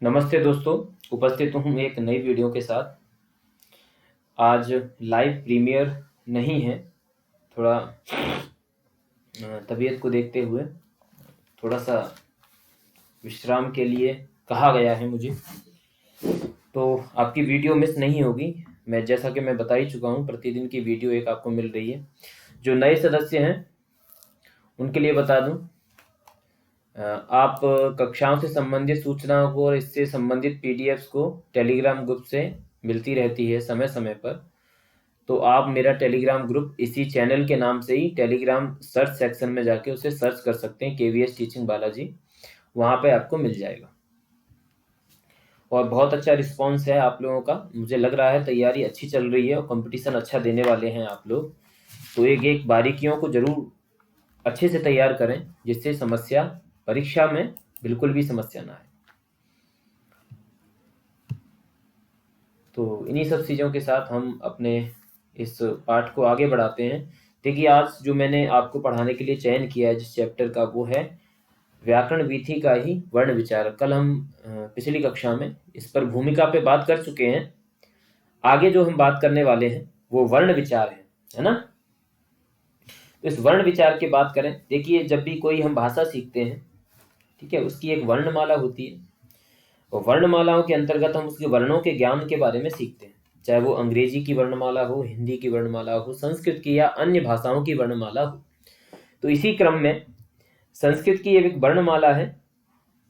नमस्ते दोस्तों, उपस्थित हूँ एक नई वीडियो के साथ। आज लाइव प्रीमियर नहीं है, थोड़ा तबीयत को देखते हुए थोड़ा सा विश्राम के लिए कहा गया है मुझे, तो आपकी वीडियो मिस नहीं होगी। जैसा कि मैं बता ही चुका हूँ, प्रतिदिन की वीडियो एक आपको मिल रही है। जो नए सदस्य हैं उनके लिए बता दूँ, आप कक्षाओं से संबंधित सूचनाओं को और इससे संबंधित पीडीएफ्स को टेलीग्राम ग्रुप से मिलती रहती है समय समय पर। तो आप मेरा टेलीग्राम ग्रुप इसी चैनल के नाम से ही टेलीग्राम सर्च सेक्शन में जाके उसे सर्च कर सकते हैं, केवीएस टीचिंग बालाजी, वहाँ पे आपको मिल जाएगा। और बहुत अच्छा रिस्पांस है आप लोगों का, मुझे लग रहा है तैयारी अच्छी चल रही है और कंपटीशन अच्छा देने वाले हैं आप लोग। तो एक एक बारीकियों को जरूर अच्छे से तैयार करें, जिससे समस्या परीक्षा में बिल्कुल भी समस्या ना आए। तो इन्हीं सब चीज़ों के साथ हम अपने इस पाठ को आगे बढ़ाते हैं। देखिए, आज जो मैंने आपको पढ़ाने के लिए चयन किया है जिस चैप्टर का, वो है व्याकरण विधि का ही वर्ण विचार। कल हम पिछली कक्षा में इस पर भूमिका पे बात कर चुके हैं। आगे जो हम बात करने वाले हैं वो वर्ण विचार है ना। तो इस वर्ण विचार की बात करें, देखिए जब भी कोई हम भाषा सीखते हैं, ठीक है, उसकी एक वर्णमाला होती है और वर्णमालाओं के अंतर्गत हम उसके वर्णों के ज्ञान के बारे में सीखते हैं। चाहे वो अंग्रेजी की वर्णमाला हो, हिंदी की वर्णमाला हो, संस्कृत की या अन्य भाषाओं की वर्णमाला हो। तो इसी क्रम में संस्कृत की एक वर्णमाला है।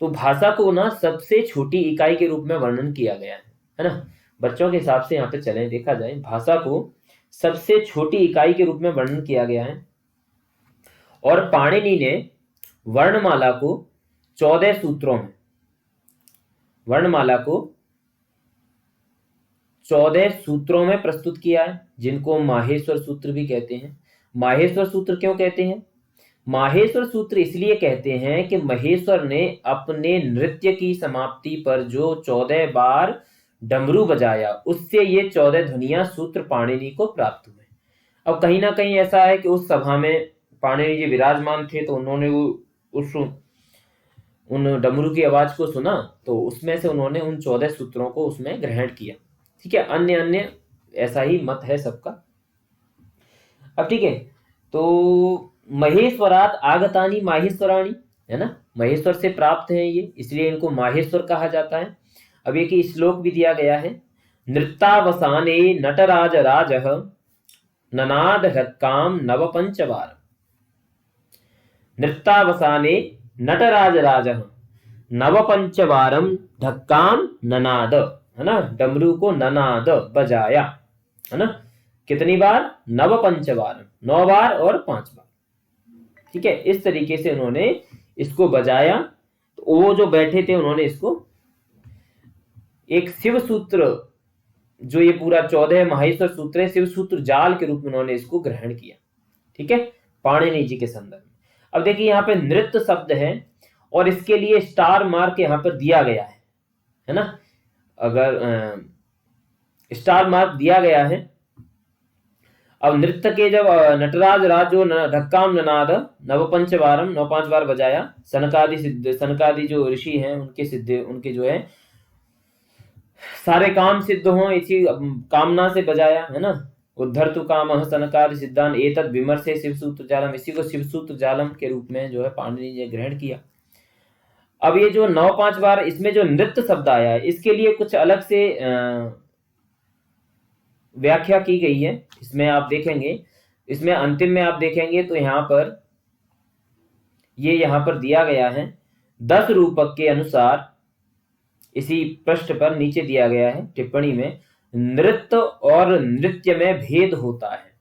तो भाषा को ना सबसे छोटी इकाई के रूप में वर्णन किया गया है ना। बच्चों के हिसाब से यहाँ पे चले देखा जाए, भाषा को सबसे छोटी इकाई के रूप में वर्णन किया गया है। और पाणिनि ने वर्णमाला को 14 सूत्रों में, वर्णमाला को 14 सूत्रों में प्रस्तुत किया है, जिनको माहेश्वर सूत्र भी कहते हैं। माहेश्वर सूत्र क्यों कहते हैं? माहेश्वर सूत्र इसलिए कहते हैं कि महेश्वर ने अपने नृत्य की समाप्ति पर जो 14 बार डमरू बजाया, उससे ये 14 ध्वनियां सूत्र पाणिनि को प्राप्त हुए। अब कहीं ना कहीं ऐसा है कि उस सभा में पाणिनि जी विराजमान थे, तो उन्होंने उन डमरू की आवाज को सुना, तो उसमें से उन्होंने उन 14 सूत्रों को उसमें ग्रहण किया। ठीक है, अन्य अन्य ऐसा ही मत है सबका। अब ठीक है, तो महेश्वरात आगतानी माहेश्वराणी, है ना, महेश्वर से प्राप्त है ये, इसलिए इनको माहेश्वर कहा जाता है। अब एक श्लोक भी दिया गया है, नृत्तावसाने नटराज राजः ननाद हृत्काम नव पंचवार। नृत्तावसाने नटराज राजः नव पंचवारम ढक्काम ननाद, है ना, डमरू को ननाद बजाया, है ना। कितनी बार? नव पंचवार, 9 बार और 5 बार। ठीक है, इस तरीके से उन्होंने इसको बजाया। तो वो जो बैठे थे उन्होंने इसको एक शिव सूत्र, जो ये पूरा 14 माहेश्वर सूत्र है, शिव सूत्र जाल के रूप में उन्होंने इसको ग्रहण किया। ठीक है, पाणिनि जी के संदर्भ में। अब देखिए यहाँ पे नृत्य शब्द है और इसके लिए स्टार मार्क यहाँ पर दिया गया है ना। अगर स्टार मार्क दिया गया है। अब नृत्य के जब नटराज राज जो ढक्काम ननाद नव पंचवारम, 9 5 बार बजाया, सनकादि सिद्ध, सनकादि जो ऋषि हैं उनके सिद्ध, उनके जो है सारे काम सिद्ध हों, इसी कामना से बजाया, है ना। उद्धर्तु कामः सनकादि सिद्धान एतद् विमर्शे शिवसूत्र जालम, इसी को शिवसूत्र जालम के रूप में जो है पाणिनि ने ग्रहण किया। अब ये जो 9 5 बार इसमें जो नृत्य शब्द आया है, इसके लिए कुछ अलग से व्याख्या की गई है। इसमें आप देखेंगे, इसमें अंतिम में आप देखेंगे तो यहाँ पर ये यहाँ पर दिया गया है 10 रूपक के अनुसार। इसी पृष्ठ पर नीचे दिया गया है टिप्पणी में, नृत्य और नृत्य में भेद होता है।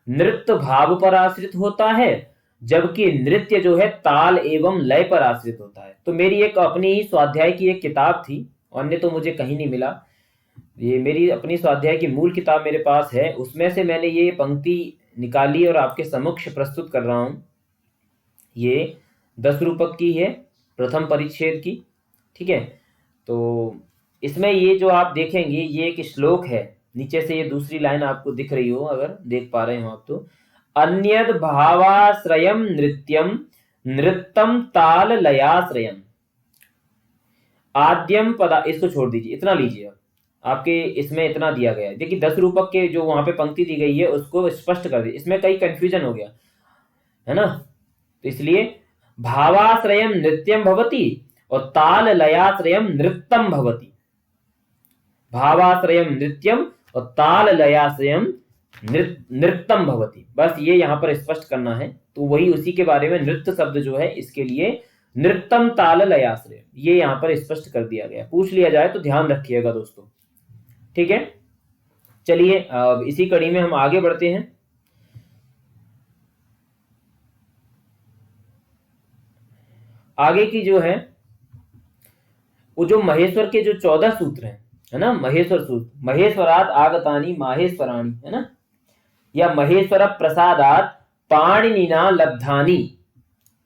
नृत्य भाव पर आश्रित होता है, जबकि नृत्य जो है ताल एवं लय पर आश्रित होता है। तो मेरी एक अपनी ही स्वाध्याय की एक किताब थी, अन्य तो मुझे कहीं नहीं मिला, ये मेरी अपनी स्वाध्याय की मूल किताब मेरे पास है, उसमें से मैंने ये पंक्ति निकाली और आपके समक्ष प्रस्तुत कर रहा हूं। ये 10 रूपक की है, प्रथम परिच्छेद की। ठीक है, तो इसमें ये जो आप देखेंगे, ये एक श्लोक है, नीचे से ये दूसरी लाइन आपको दिख रही हो, अगर देख पा रहे हो आप तो, अन्यद भावाश्रयम नृत्यम नृत्यम ताल लयाश्रयम। आद्यम पदा, इसको छोड़ दीजिए, इतना लीजिए आप। आपके इसमें इतना दिया गया है। देखिए 10 रूपक के जो वहां पे पंक्ति दी गई है उसको स्पष्ट कर दीजिए, इसमें कई कंफ्यूजन हो गया है ना। तो इसलिए भावाश्रयम नृत्यम भवति और ताल लयाश्रयम नृत्यम भवति। भावाश्रयम नृत्यम और ताल लयाश्रयम नृत्यम भवति, बस ये यहाँ पर स्पष्ट करना है। तो वही उसी के बारे में नृत्य शब्द जो है इसके लिए नृत्यम ताल लयाश्रय, ये यहाँ पर स्पष्ट कर दिया गया। पूछ लिया जाए तो ध्यान रखिएगा दोस्तों, ठीक है। चलिए अब इसी कड़ी में हम आगे बढ़ते हैं। आगे की जो है वो जो महेश्वर के जो 14 सूत्र हैं, है ना, महेश्वर सूत्र, महेश्वरात आगतानी माहेश्वराणी, है ना, या महेश्वर प्रसादात पाणिनिना लब्धानी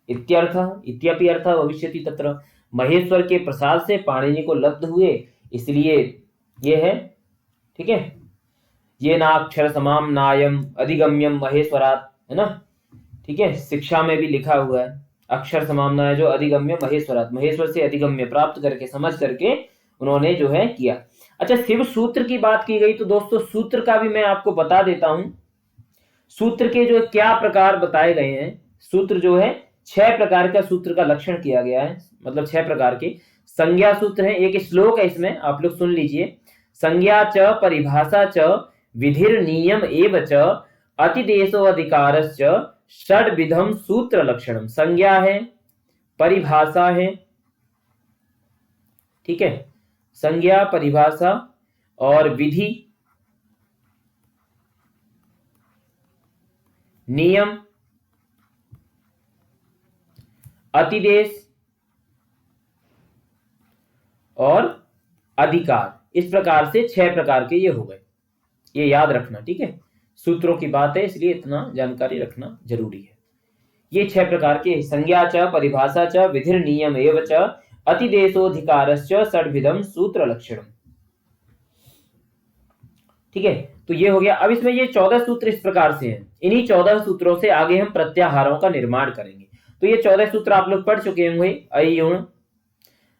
इत्यर्थ इत्यपि अर्थ भविष्यति तत्र। महेश्वर के प्रसाद से पाणिनि को लब्ध हुए, इसलिए ये है, ठीक है। ये नाक्षर समाम नायम अधिगम्यम महेश्वरात, है ना, ठीक है, शिक्षा में भी लिखा हुआ है अक्षर समामना है जो अधिगम्य महेश्वरात, महेश्वर से अधिगम्य प्राप्त करके समझ करके उन्होंने जो है किया। अच्छा, शिव सूत्र की बात की गई तो दोस्तों सूत्र का भी मैं आपको बता देता हूं। सूत्र के जो क्या प्रकार बताए गए हैं, सूत्र जो है 6 प्रकार का सूत्र का लक्षण किया गया है, मतलब 6 प्रकार के संज्ञा सूत्र है। एक श्लोक है इसमें, आप लोग सुन लीजिए। संज्ञा च परिभाषा च विधिर नियम एव च अतिदेशो अधिकारश्च षड्विधम सूत्र लक्षणम। संज्ञा है, परिभाषा है, ठीक है, संज्ञा परिभाषा और विधि, नियम, अतिदेश और अधिकार, इस प्रकार से 6 प्रकार के ये हो गए। ये याद रखना, ठीक है, सूत्रों की बात है इसलिए इतना जानकारी रखना जरूरी है। ये 6 प्रकार के संज्ञा च परिभाषा च विधिर नियम एव च अतिदेशोधिकारश्च षड्विधम सूत्र लक्षणम, ठीक है। तो ये हो गया। अब इसमें ये 14 सूत्र इस प्रकार से हैं। इन्हीं 14 सूत्रों से आगे हम प्रत्याहारों का निर्माण करेंगे। तो ये 14 सूत्र आप लोग पढ़ चुके होंगे। अयुण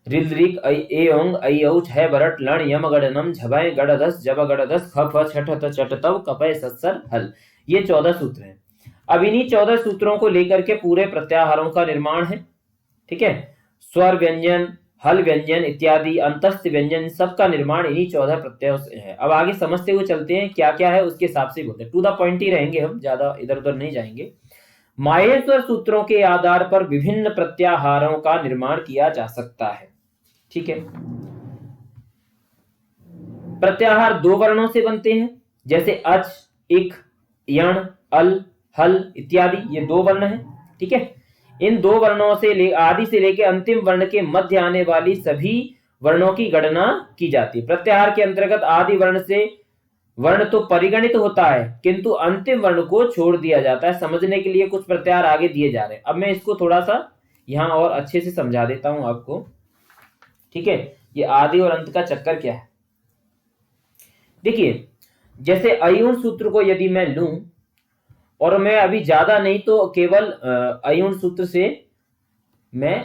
रिलरिक एओंग अयौ छह बरट लण यम गड़नम झबय गड़धस जब गड़धस ख फ छठ त चट तव कपय सत्सर हल, ये 14 सूत्र हैं। अब इन्हीं 14 सूत्रों को लेकर के पूरे प्रत्याहारों का निर्माण है, ठीक है। स्वर व्यंजन, हल व्यंजन इत्यादि अंतस्थ व्यंजन सबका निर्माण इन्हीं 14 प्रत्ययों से है। अब आगे समझते हुए चलते हैं क्या क्या है, उसके हिसाब से बोलते हैं। टू द पॉइंट ही रहेंगे हम, ज्यादा इधर उधर नहीं जाएंगे। माहेश्वर सूत्रों के आधार पर विभिन्न प्रत्याहारों का निर्माण किया जा सकता है, ठीक है। प्रत्याहार 2 वर्णों से बनते हैं, जैसे अच, इक, यण, अल, हल इत्यादि, ये 2 वर्ण हैं, ठीक है। इन 2 वर्णों से आदि से लेकर अंतिम वर्ण के मध्य आने वाली सभी वर्णों की गणना की जाती है। प्रत्याहार के अंतर्गत आदि वर्ण से वर्ण तो परिगणित होता है किंतु अंतिम वर्ण को छोड़ दिया जाता है। समझने के लिए कुछ प्रत्याहार आगे दिए जा रहे हैं। अब मैं इसको थोड़ा सा यहां और अच्छे से समझा देता हूं आपको, ठीक है। ये आदि और अंत का चक्कर क्या है, देखिए। जैसे अयुण सूत्र को यदि मैं लूं और मैं अभी ज्यादा नहीं तो केवल अयुण सूत्र से मैं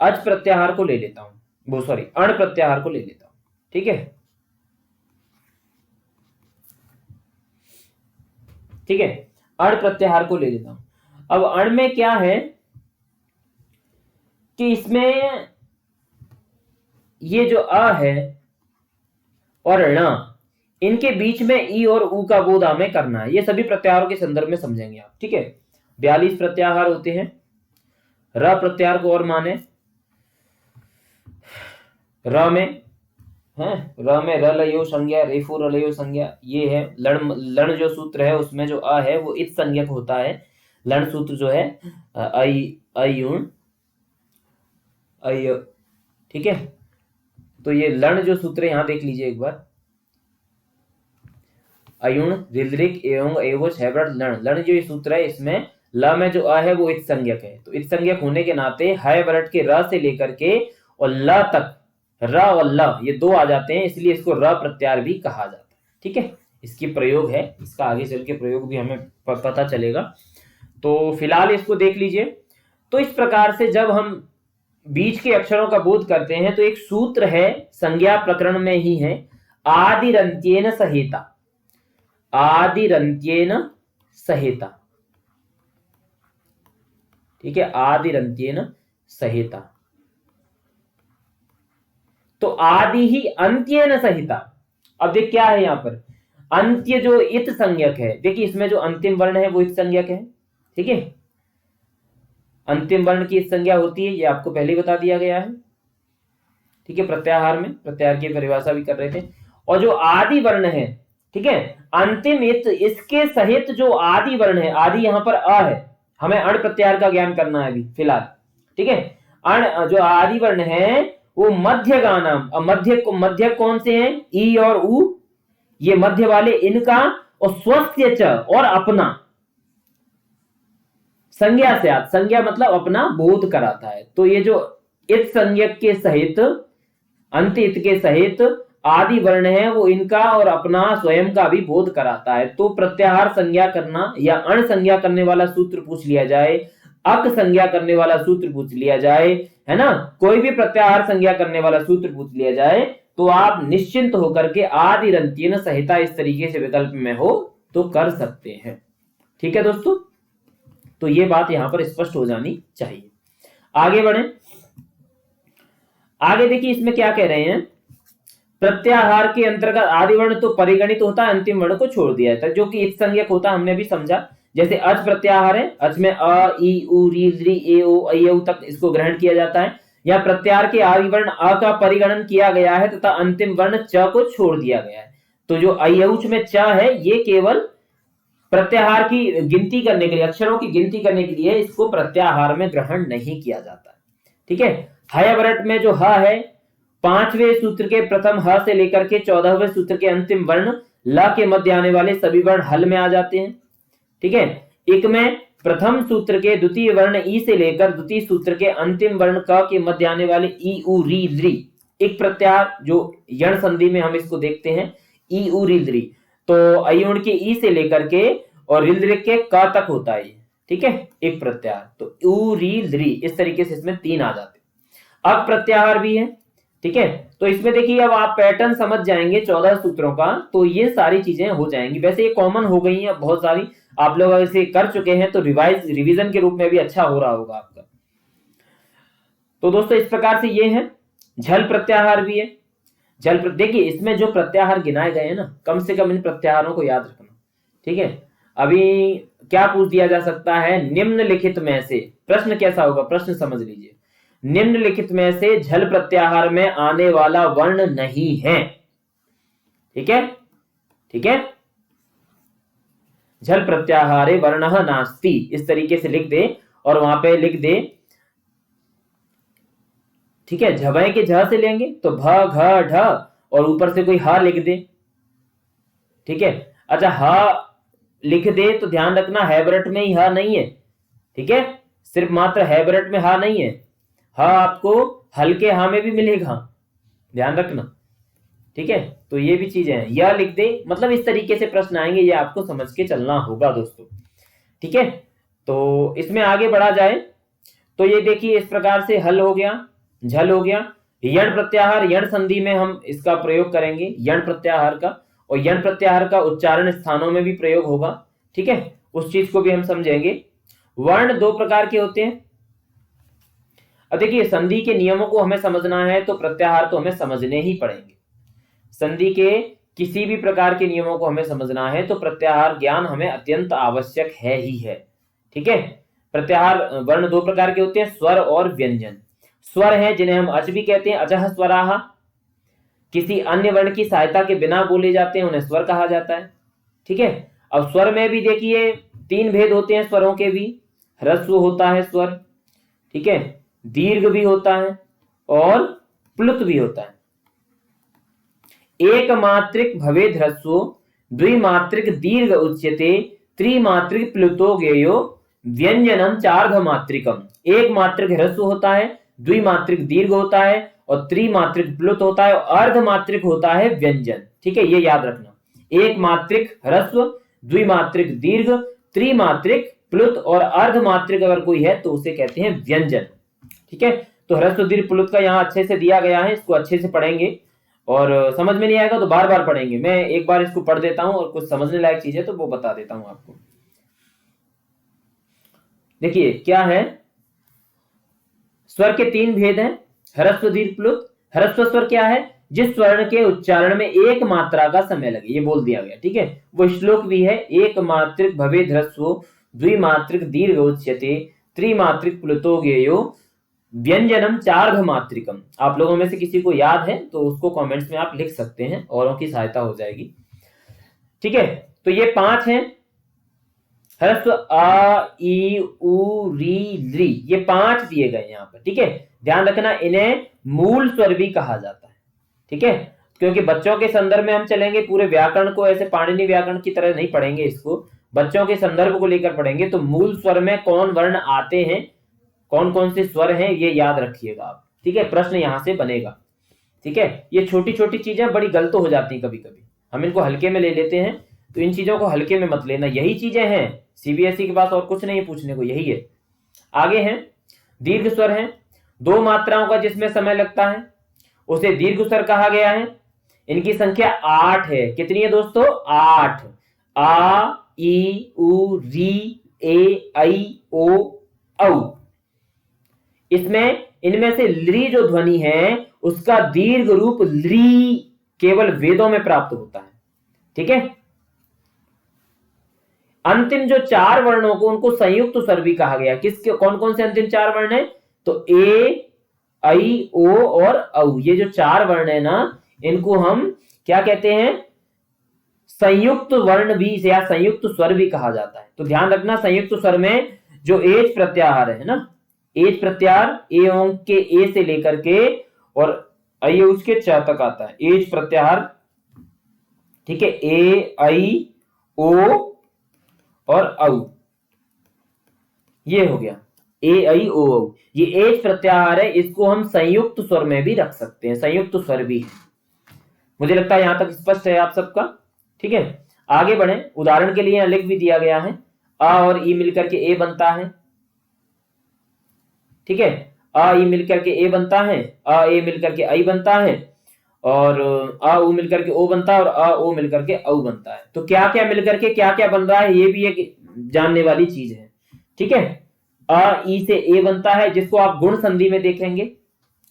अच प्रत्याहार को ले लेता हूं, वो सॉरी अण प्रत्याहार को ले लेता हूं, ठीक है, ठीक है। अण प्रत्याहार को ले लेता हूं। अब अण में क्या है कि इसमें ये जो अ है और ण, इनके बीच में ई और उ का बोध हमें करना है। ये सभी प्रत्याहारों के संदर्भ में समझेंगे आप, ठीक है। 42 प्रत्याहार होते हैं। र प्रत्याहार को और माने, र में है, र में र लयो संज्ञा, रेफो र लयो संज्ञा, ये है। लण जो सूत्र है उसमें जो अ है वो इत संज्ञक होता है। लण सूत्र जो है अयुण अय, ठीक है। तो ये लण जो सूत्र है यहां देख लीजिए एक बार, अयुण रिलरिक एवं एवो छह लण, लण जो ये सूत्र है इसमें ल में जो अ है वो इत संज्ञक है। तो इत संज्ञक होने के नाते है वरट के र से लेकर के और ल तक, र और ल ये 2 आ जाते हैं, इसलिए इसको र प्रत्याहार भी कहा जाता है, ठीक है। इसकी प्रयोग है, इसका आगे चल के प्रयोग भी हमें पता चलेगा। तो फिलहाल इसको देख लीजिए। तो इस प्रकार से जब हम बीच के अक्षरों का बोध करते हैं तो एक सूत्र है, संज्ञा प्रकरण में ही है, आदिरंत्येन सहेता, आदिरंत्येन सहेता। ठीक है, आदिरंत्येन सहेता। तो आदि ही अंत्येन सहिता। अब देख क्या है यहां पर, अंत्य जो इत संज्ञक है, देखिए इसमें जो अंतिम वर्ण है वो इत संज्ञक है। ठीक है, अंतिम वर्ण की संज्ञा होती है, ये आपको पहले ही बता दिया गया है। ठीक है, प्रत्याहार में प्रत्याहार की परिभाषा भी कर रहे थे। और जो आदि वर्ण है, ठीक है, अंतिम इत, इसके सहित जो आदि वर्ण है, आदि यहां पर अ है, हमें अण प्रत्याहार का ज्ञान करना है अभी फिलहाल। ठीक है, अण जो आदि वर्ण है वो मध्य गानाम, मध्य कौन से हैं, ई और उ, ये मध्य वाले इनका, और स्वस्य च और अपना, संज्ञा से आत, संज्ञा मतलब अपना बोध कराता है। तो ये जो इत संज्ञक के सहित, अंत इत के सहित आदि वर्ण है वो इनका और अपना स्वयं का भी बोध कराता है। तो प्रत्याहार संज्ञा करना या अण संज्ञा करने वाला सूत्र पूछ लिया जाए, अक संज्ञा करने वाला सूत्र पूछ लिया जाए, है ना, कोई भी प्रत्याहार संज्ञा करने वाला सूत्र पूछ लिया जाए, तो आप निश्चिंत होकर के आदिरंत्येन सहिता इस तरीके से विकल्प में हो तो कर सकते हैं। ठीक है दोस्तों, तो ये बात यहां पर स्पष्ट हो जानी चाहिए। आगे बढ़े, आगे देखिए इसमें क्या कह रहे हैं, प्रत्याहार के अंतर्गत आदि वर्ण तो परिगणित होता है, अंतिम वर्ण को छोड़ दिया जाता है, जो कि इत संज्ञक होता है, हमने भी समझा। जैसे अच प्रत्याहार है, अच में अ, ई, उ, री, री, ए, ओ, ऐ, औ तक इसको ग्रहण किया जाता है। या प्रत्याहार के आदि वर्ण अ का परिगणन किया गया है तथा अंतिम वर्ण च को छोड़ दिया गया है। तो जो ऐ, औ में च है, ये केवल प्रत्याहार की गिनती करने के लिए, अक्षरों की गिनती करने के लिए इसको प्रत्याहार में ग्रहण नहीं किया जाता है। ठीक है, हयवरट में जो ह है, 5वें सूत्र के प्रथम ह से लेकर के 14वें सूत्र के अंतिम वर्ण ल के मध्य आने वाले सभी वर्ण हल में आ जाते हैं। ठीक है, इक में प्रथम सूत्र के द्वितीय वर्ण ई से लेकर द्वितीय सूत्र के अंतिम वर्ण क के मध्य आने वाले ई, उ, री, ली, एक प्रत्याहार जो यण संधि में हम इसको देखते हैं, ई, उ, री, ली। तो अयुण के ई से लेकर के और रिल के क तक होता है। ठीक है, एक प्रत्याहार, तो उ, री, ली, इस तरीके से इसमें 3 आ जाते हैं। अब प्रत्याहार भी है। ठीक है, तो इसमें देखिए अब आप पैटर्न समझ जाएंगे 14 सूत्रों का, तो ये सारी चीजें हो जाएंगी। वैसे ये कॉमन हो गई हैं बहुत सारी, आप लोग इसे कर चुके हैं तो रिवीजन के रूप में भी अच्छा हो रहा होगा आपका। तो दोस्तों इस प्रकार से ये है, झल प्रत्याहार भी है। देखिए इसमें जो प्रत्याहार गिनाए गए हैं ना, कम से कम इन प्रत्याहारों को याद रखना। ठीक है, अभी क्या पूछ दिया जा सकता है, निम्नलिखित में से, प्रश्न कैसा होगा, प्रश्न समझ लीजिए, निम्नलिखित में से झल प्रत्याहार में आने वाला वर्ण नहीं है। ठीक है, ठीक है, झल प्रत्याहारे वर्णः नास्ति, इस तरीके से लिख दे और वहां पे लिख दे। ठीक है, झबे के झ से लेंगे तो भ, घ, ढ और ऊपर से कोई ह लिख दे। ठीक है, अच्छा ह लिख दे तो ध्यान रखना हैबरट में ही ह नहीं है। ठीक है, सिर्फ मात्र हैबरट में ह नहीं है, ह आपको हल्के हा में भी मिलेगा, ध्यान रखना। ठीक है, तो ये भी चीजें हैं, यह लिख दे, मतलब इस तरीके से प्रश्न आएंगे, ये आपको समझ के चलना होगा दोस्तों। ठीक है, तो इसमें आगे बढ़ा जाए तो ये देखिए इस प्रकार से हल हो गया, झल हो गया। यण प्रत्याहार, यण संधि में हम इसका प्रयोग करेंगे यण प्रत्याहार का, और यण प्रत्याहार का उच्चारण स्थानों में भी प्रयोग होगा। ठीक है, उस चीज को भी हम समझेंगे। वर्ण 2 प्रकार के होते हैं। अब देखिए संधि के नियमों को हमें समझना है तो प्रत्याहार तो हमें समझने ही पड़ेंगे। संधि के किसी भी प्रकार के नियमों को हमें समझना है तो प्रत्याहार ज्ञान हमें अत्यंत आवश्यक है ही है। ठीक है, प्रत्याहार वर्ण 2 प्रकार के होते हैं, स्वर और व्यंजन। स्वर है जिन्हें हम अच भी कहते हैं, अचः स्वराः, किसी अन्य वर्ण की सहायता के बिना बोले जाते हैं, उन्हें स्वर कहा जाता है। ठीक है, अब स्वर में भी देखिए 3 भेद होते हैं स्वरों के भी, ह्रस्व होता है स्वर, ठीक है, दीर्घ भी होता है और प्लुत भी होता है। एक मात्रिक भवेद ह्रस्वो, द्विमात्रिक दीर्घ उच्यते, त्रिमात्रिक प्लुतो गेयो, व्यंजनम चार्ध मात्रिकम। एक मात्रिक ह्रस्व होता है, द्विमात्रिक दीर्घ होता है और त्रिमात्रिक प्लुत होता है, और अर्धमात्रिक होता है व्यंजन। ठीक है, ये याद रखना, एक मात्रिक ह्रस्व, द्विमात्रिक दीर्घ, त्रिमात्रिक प्लुत और अर्धमात्रिक अगर कोई है तो उसे कहते हैं व्यंजन। ठीक है, तो ह्रस्व दीर्घ प्लुत का यहाँ अच्छे से दिया गया है, इसको अच्छे से पढ़ेंगे और समझ में नहीं आएगा तो बार बार पढ़ेंगे। मैं एक बार इसको पढ़ देता हूं और कुछ समझने लायक चीज है तो वो बता देता हूं आपको। देखिए क्या है, स्वर के 3 भेद हैं, ह्रस्व दीर्घ प्लुत। ह्रस्व स्वर क्या है, जिस स्वर्ण के उच्चारण में एक मात्रा का समय लगे, ये बोल दिया गया, ठीक है। वो श्लोक भी है, एक मात्रिक भवेद ह्रस्वो द्विमात्रिक दीर्घ उच्यते त्रिमात्रिक प्लुतो ज्ञेयो व्यंजनम चार्घ मात्रिकम। आप लोगों में से किसी को याद है तो उसको कमेंट्स में आप लिख सकते हैं, औरों की सहायता हो जाएगी, ठीक है। तो ये 5 हैं, ह्रस्व आ ई उ री ली, ये 5 दिए गए यहाँ पर, ठीक है। ध्यान रखना इन्हें मूल स्वर भी कहा जाता है, ठीक है। क्योंकि बच्चों के संदर्भ में हम चलेंगे, पूरे व्याकरण को ऐसे पाणिनि व्याकरण की तरह नहीं पढ़ेंगे, इसको बच्चों के संदर्भ को लेकर पढ़ेंगे। तो मूल स्वर में कौन वर्ण आते हैं, कौन कौन से स्वर हैं, ये याद रखिएगा आप, ठीक है। प्रश्न यहां से बनेगा, ठीक है। ये छोटी छोटी चीजें बड़ी गलत हो जाती हैं कभी कभी, हम इनको हल्के में ले लेते हैं, तो इन चीजों को हल्के में मत लेना। यही चीजें हैं सीबीएसई के पास, और कुछ नहीं पूछने को, यही है। आगे है दीर्घ स्वर है, 2 मात्राओं का जिसमें समय लगता है उसे दीर्घ स्वर कहा गया है। इनकी संख्या 8 है। कितनी है दोस्तों, 8। आ ई उ री ए ऐ ओ औ। इसमें इनमें से ली जो ध्वनि है उसका दीर्घ रूप ली केवल वेदों में प्राप्त होता है, ठीक है। अंतिम जो 4 वर्णों को उनको संयुक्त स्वर भी कहा गया। किसके, कौन कौन से अंतिम 4 वर्ण है, तो ए ऐ ओ और औ, ये जो 4 वर्ण है ना, इनको हम क्या कहते हैं, संयुक्त वर्ण भी या संयुक्त स्वर भी कहा जाता है। तो ध्यान रखना, संयुक्त स्वर में जो एज प्रत्याहार है ना, एज प्रत्याहार ए ओंग के ए से लेकर के और ऐ उसके च तक आता है, एज प्रत्याहार, ठीक है। ए ऐ ओ और औ, ये हो गया ए ऐ ओ औ, ये एज प्रत्याहार है। इसको हम संयुक्त स्वर में भी रख सकते हैं, संयुक्त स्वर भी है। मुझे लगता है यहां तक स्पष्ट है आप सबका, ठीक है। आगे बढ़े, उदाहरण के लिए लिख भी दिया गया है, आ और ई मिलकर के ए बनता है, ठीक है। आ ई मिलकर के ए बनता है, आ ए मिलकर के आई बनता है, और आ उ मिलकर के ओ बनता है, और आ ओ मिलकर के औ बनता है। तो क्या क्या मिलकर के क्या क्या बन रहा है, ये भी एक जानने वाली चीज है, ठीक है। आ ई से ए बनता है, जिसको आप गुण संधि में देखेंगे,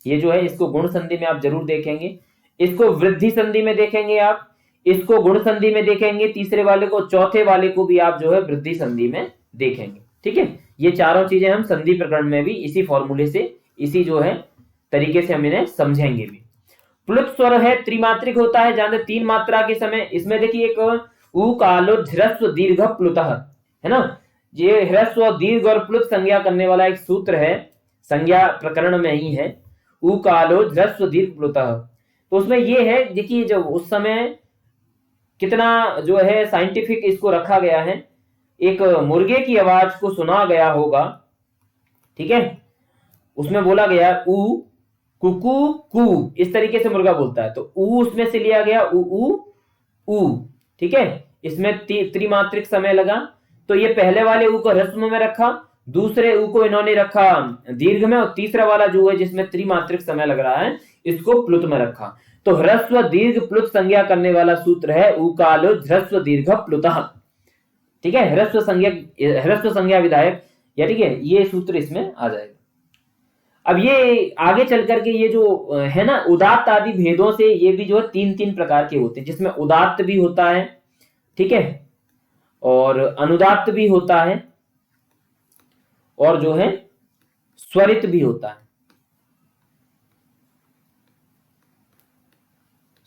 ये जो है इसको गुण संधि में आप जरूर देखेंगे। इसको वृद्धि संधि में देखेंगे आप, इसको गुण संधि में देखेंगे, तीसरे वाले को, चौथे वाले को भी आप जो है वृद्धि संधि में देखेंगे, ठीक है। ये चारों चीजें हम संधि प्रकरण में भी इसी फॉर्मूले से, इसी जो है तरीके से हम इन्हें समझेंगे भी। प्लुत स्वर है, त्रिमात्रिक होता है, जानते 3 मात्रा के समय। इसमें देखिए एक उ कालो ह्रस्व दीर्घ प्लुतः है ना, ये ह्रस्व दीर्घ और प्लुत संज्ञा करने वाला एक सूत्र है, संज्ञा प्रकरण में ही है, उ कालो ह्रस्व दीर्घ प्लुतः। तो उसमें ये है, देखिए जब उस समय कितना जो है साइंटिफिक इसको रखा गया है, एक मुर्गे की आवाज को सुना गया होगा, ठीक है। उसमें बोला गया उ कुकू कू, इस तरीके से मुर्गा बोलता है, तो उ उसमें से लिया गया उ उ उ, ठीक है। इसमें त्रिमात्रिक समय लगा, तो ये पहले वाले उ को ह्रस्व में रखा, दूसरे उ को इन्होंने रखा दीर्घ में, और तीसरा वाला जो है जिसमें त्रिमात्रिक समय लग रहा है इसको प्लुत में रखा। तो ह्रस्व दीर्घ प्लुत संज्ञा करने वाला सूत्र है उ कालो ह्रस्व दीर्घ प्लुतः, ठीक है। ह्रस्व संज्ञा विधायक, या ठीक है, ये सूत्र इसमें आ जाएगा। अब ये आगे चल करके ये जो है ना, उदात्त आदि भेदों से ये भी जो है 3-3 प्रकार के होते हैं, जिसमें उदात्त भी होता है, ठीक है, और अनुदात्त भी होता है, और जो है स्वरित भी होता है,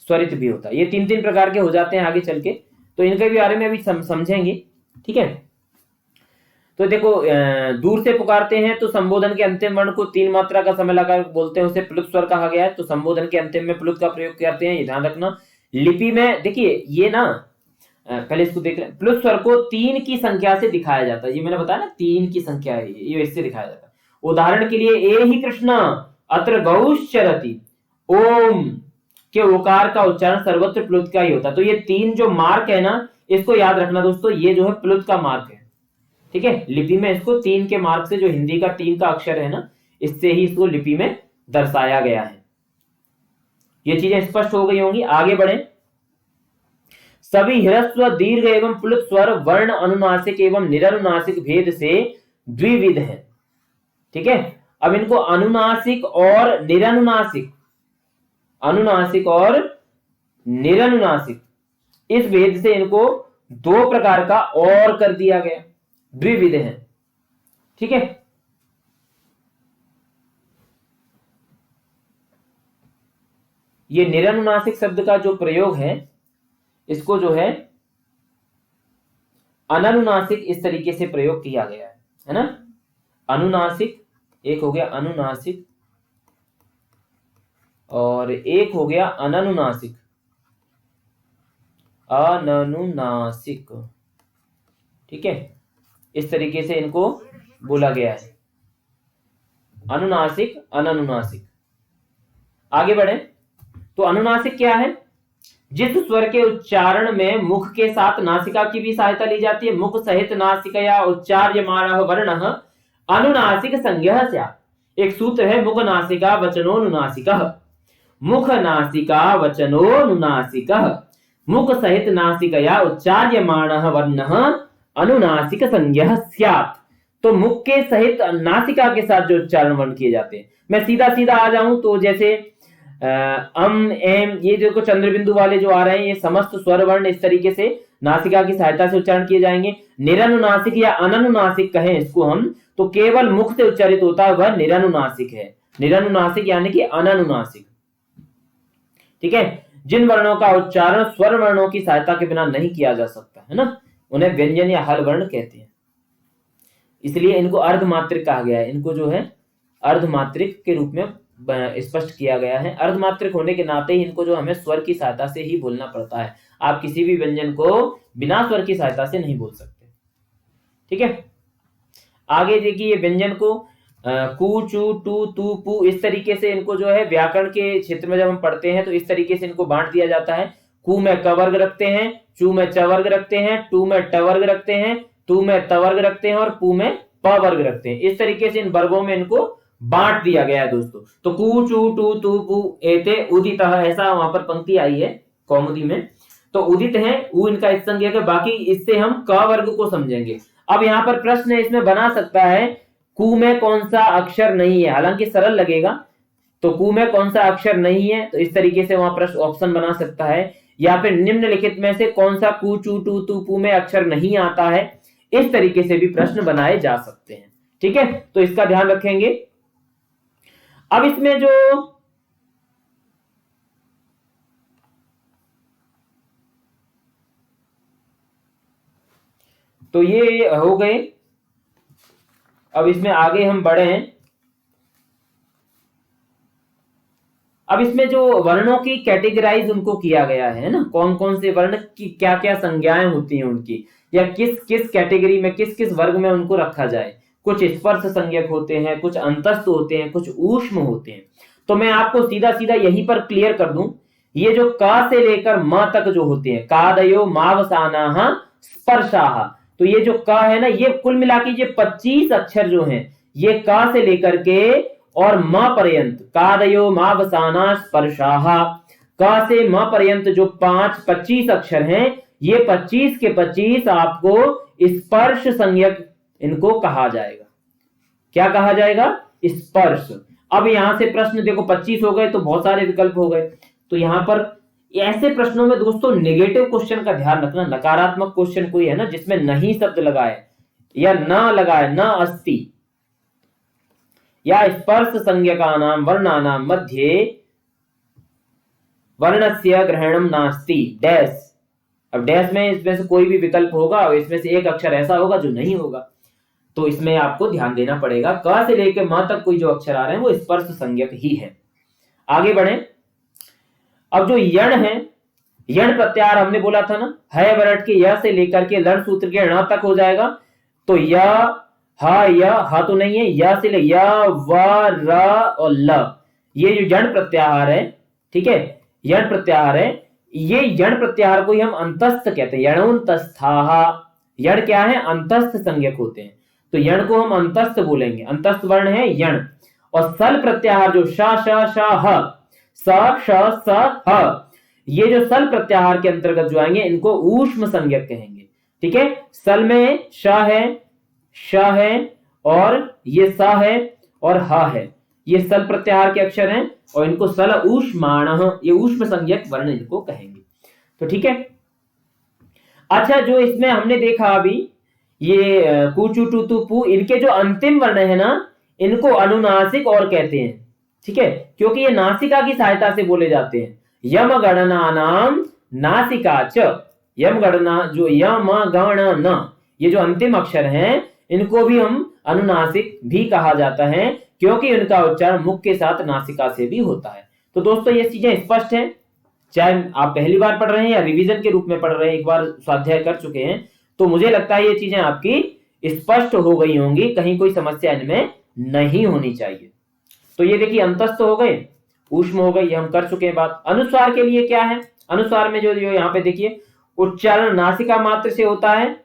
स्वरित भी होता है। ये 3-3 प्रकार के हो जाते हैं आगे चल के, तो इनके भी बारे में अभी समझेंगे, ठीक है। तो देखो, दूर से पुकारते हैं तो संबोधन के अंतिम वर्ण को 3 मात्रा का समय लगा बोलते हैं, उसे प्लुत स्वर कहा गया है। तो संबोधन के अंतिम में प्लुत का प्रयोग करते हैं, ये ध्यान रखना। लिपि में देखिए ये ना, पहले इसको देख लें, प्लुत स्वर को 3 की संख्या से दिखाया जाता है, ये मैंने बताया ना 3 की संख्या है, ये इससे दिखाया जाता है। उदाहरण के लिए, ए ही कृष्ण अत्र गौश्चरति, ओम के ओकार का उच्चारण सर्वत्र प्लुत का ही होता है। तो ये 3 जो मार्क है ना, इसको याद रखना दोस्तों, ये जो है प्लुत का मार्क है, ठीक है। लिपि में इसको 3 के मार्क से, जो हिंदी का 3 का अक्षर है ना, इससे ही इसको लिपि में दर्शाया गया है। ये चीजें स्पष्ट हो गई होंगी। आगे बढ़े। सभी ह्रस्व दीर्घ एवं प्लुत स्वर वर्ण अनुनासिक एवं निरनुनासिक भेद से द्विविध है। ठीक है, अब इनको अनुनासिक और निरनुनासिक, अनुनासिक और निरनुनासिक, इस भेद से इनको दो प्रकार का और कर दिया गया, द्विविध है। ठीक है, ये निरनुनासिक शब्द का जो प्रयोग है इसको जो है अननुनासिक इस तरीके से प्रयोग किया गया है ना। अनुनासिक एक हो गया अनुनासिक और एक हो गया अननुनासिक, अननुनासिक। ठीक है, इस तरीके से इनको बोला गया है, अनुनासिक अननुनासिक। आगे बढ़े तो अनुनासिक क्या है? जिस स्वर के उच्चारण में मुख के साथ नासिका की भी सहायता ली जाती है, मुख सहित नासिकया उच्चार्यमाणः वर्णः अनुनासिक संज्ञः स्यात्। एक सूत्र है मुख नासिका वचनोनुनासिकः, मुख नासिका वचनोनुनासिकः, मुख सहित नासिकया उच्चार्यमाणः वर्णः अनुनासिक संज्ञः स्यात्। तो मुख के सहित नासिका के साथ जो उच्चारण वर्ण किए जाते हैं, मैं सीधा सीधा आ जाऊं तो जैसे एम, ये जो चंद्र बिंदु वाले जो आ रहे हैं, ये समस्त स्वर वर्ण इस तरीके से नासिका की सहायता से उच्चारण किए जाएंगे। निरनुनासिक या अननुनासिक कहें इसको हम, तो केवल मुख से उच्चारित होता है वह निरनुनासिक है। निरनुनासिक यानी कि अननुनासिक। ठीक है, जिन वर्णों का उच्चारण स्वर वर्णों की सहायता के बिना नहीं किया जा सकता है ना, उन्हें व्यंजन या हल वर्ण कहते हैं। इसलिए इनको अर्धमात्रिक कहा गया है। इनको जो है अर्धमात्रिक के रूप में स्पष्ट किया गया है। अर्धमात्रिक होने के नाते ही इनको जो हमें स्वर की सहायता से ही बोलना पड़ता है। आप किसी भी व्यंजन को बिना स्वर की सहायता से नहीं बोल सकते। ठीक है, आगे देखिए व्यंजन को कु चू टू तू पू इस तरीके से इनको जो है व्याकरण के क्षेत्र में जब हम पढ़ते हैं तो इस तरीके से इनको बांट दिया जाता है। कु में क वर्ग रखते हैं, चू में च वर्ग रखते हैं, टू में ट वर्ग रखते हैं, तू में त वर्ग रखते हैं और पू में प वर्ग रखते हैं। इस तरीके से इन वर्गों में इनको बांट दिया गया है दोस्तों। तो कु चू टू तू पू एते उदित, ऐसा वहां पर पंक्ति आई है कौमुदी में, तो उदित है, उ इनका संज्ञक है। बाकी इससे हम क वर्ग को समझेंगे। अब यहाँ पर प्रश्न इसमें बना सकता है कु में कौन सा अक्षर नहीं है, हालांकि सरल लगेगा, तो कु में कौन सा अक्षर नहीं है, तो इस तरीके से वहां प्रश्न ऑप्शन बना सकता है। या फिर निम्नलिखित में से कौन सा कु चू टू तू पू में अक्षर नहीं आता है, इस तरीके से भी प्रश्न बनाए जा सकते हैं। ठीक है, तो इसका ध्यान रखेंगे। अब इसमें जो तो ये हो गए। अब इसमें आगे हम बढ़े हैं। अब इसमें जो वर्णों की कैटेगराइज उनको किया गया है ना, कौन कौन से वर्ण की क्या क्या संज्ञाएं होती हैं उनकी, या किस किस कैटेगरी में किस किस वर्ग में उनको रखा जाए। कुछ स्पर्श संज्ञक होते हैं, कुछ अंतस्थ होते हैं, कुछ ऊष्म होते हैं। तो मैं आपको सीधा सीधा यहीं पर क्लियर कर दूं, ये जो क से लेकर म तक जो होते हैं, कादयो मावसानाः स्पर्शाः, तो ये जो क है ना, ये कुल मिला के ये 25 अक्षर जो हैं, ये क से लेकर के और म पर्यंत, कादयो मावसाना स्पर्शाः, क से म पर्यंत जो 25 अक्षर हैं, ये 25 के 25 आपको स्पर्श संज्ञक इनको कहा जाएगा। क्या कहा जाएगा? स्पर्श। अब यहां से प्रश्न देखो 25 हो गए तो बहुत सारे विकल्प हो गए। तो यहां पर ऐसे प्रश्नों में दोस्तों नेगेटिव क्वेश्चन का ध्यान रखना, नकारात्मक क्वेश्चन कोई है ना जिसमें नहीं शब्द लगाए या ना लगाए, न अस्ति या स्पर्श संज्ञकानां वर्णानां मध्ये वर्णस्य ग्रहणम नास्ति डैश। अब डैश में इसमें से कोई भी विकल्प होगा और इसमें से एक अक्षर ऐसा होगा जो नहीं होगा, तो इसमें आपको ध्यान देना पड़ेगा। क से लेकर म तक कोई जो अक्षर आ रहे हैं वो स्पर्श संज्ञक ही है। आगे बढ़े। अब जो यण है, यण प्रत्याहार हमने बोला था ना, है वरट के य से लेकर के लड़ सूत्र के ण तक हो जाएगा। तो य ह तो नहीं है, य से ले य व र और ल, ये जो यण प्रत्याहार है, ठीक है, यण प्रत्याहार है, ये यण प्रत्याहार को ही हम अंतस्थ कहते हैं। यणोन्तस्थाः, यण क्या है? अंतस्थ संज्ञक होते हैं, तो यण को हम अंतस्थ बोलेंगे। अंतस्थ वर्ण है यण। और सल प्रत्याहार जो श श श ह स श स ह, ये जो सल प्रत्याहार के अंतर्गत जो आएंगे इनको ऊष्म संज्ञक कहेंगे। ठीक है, सल में श है और ये स है और ह है, ये सल प्रत्याहार के अक्षर हैं और इनको सल ऊष्माणः, ये ऊष्म संज्ञक वर्ण इनको कहेंगे। तो ठीक है, अच्छा जो इसमें हमने देखा अभी ये कुचु टू तु पु, इनके जो अंतिम वर्ण है ना इनको अनुनासिक और कहते हैं। ठीक है, क्योंकि ये नासिका की सहायता से बोले जाते हैं। यम गणना नाम नासिका च, यम गणना जो यम गण न, ये जो अंतिम अक्षर हैं इनको भी हम अनुनासिक भी कहा जाता है क्योंकि इनका उच्चारण मुख के साथ नासिका से भी होता है। तो दोस्तों ये चीजें स्पष्ट है, चाहे आप पहली बार पढ़ रहे हैं या रिवीजन के रूप में पढ़ रहे हैं, एक बार स्वाध्याय कर चुके हैं, तो मुझे लगता है ये चीजें आपकी स्पष्ट हो गई होंगी, कहीं कोई समस्या इनमें नहीं होनी चाहिए। तो ये देखिए अंतस्थ हो गए, ऊष्म हो गए, ये हम कर चुके हैं बात। अनुस्वार के लिए क्या है, अनुस्वार में जो यहाँ पे देखिए उच्चारण नासिका मात्र से होता है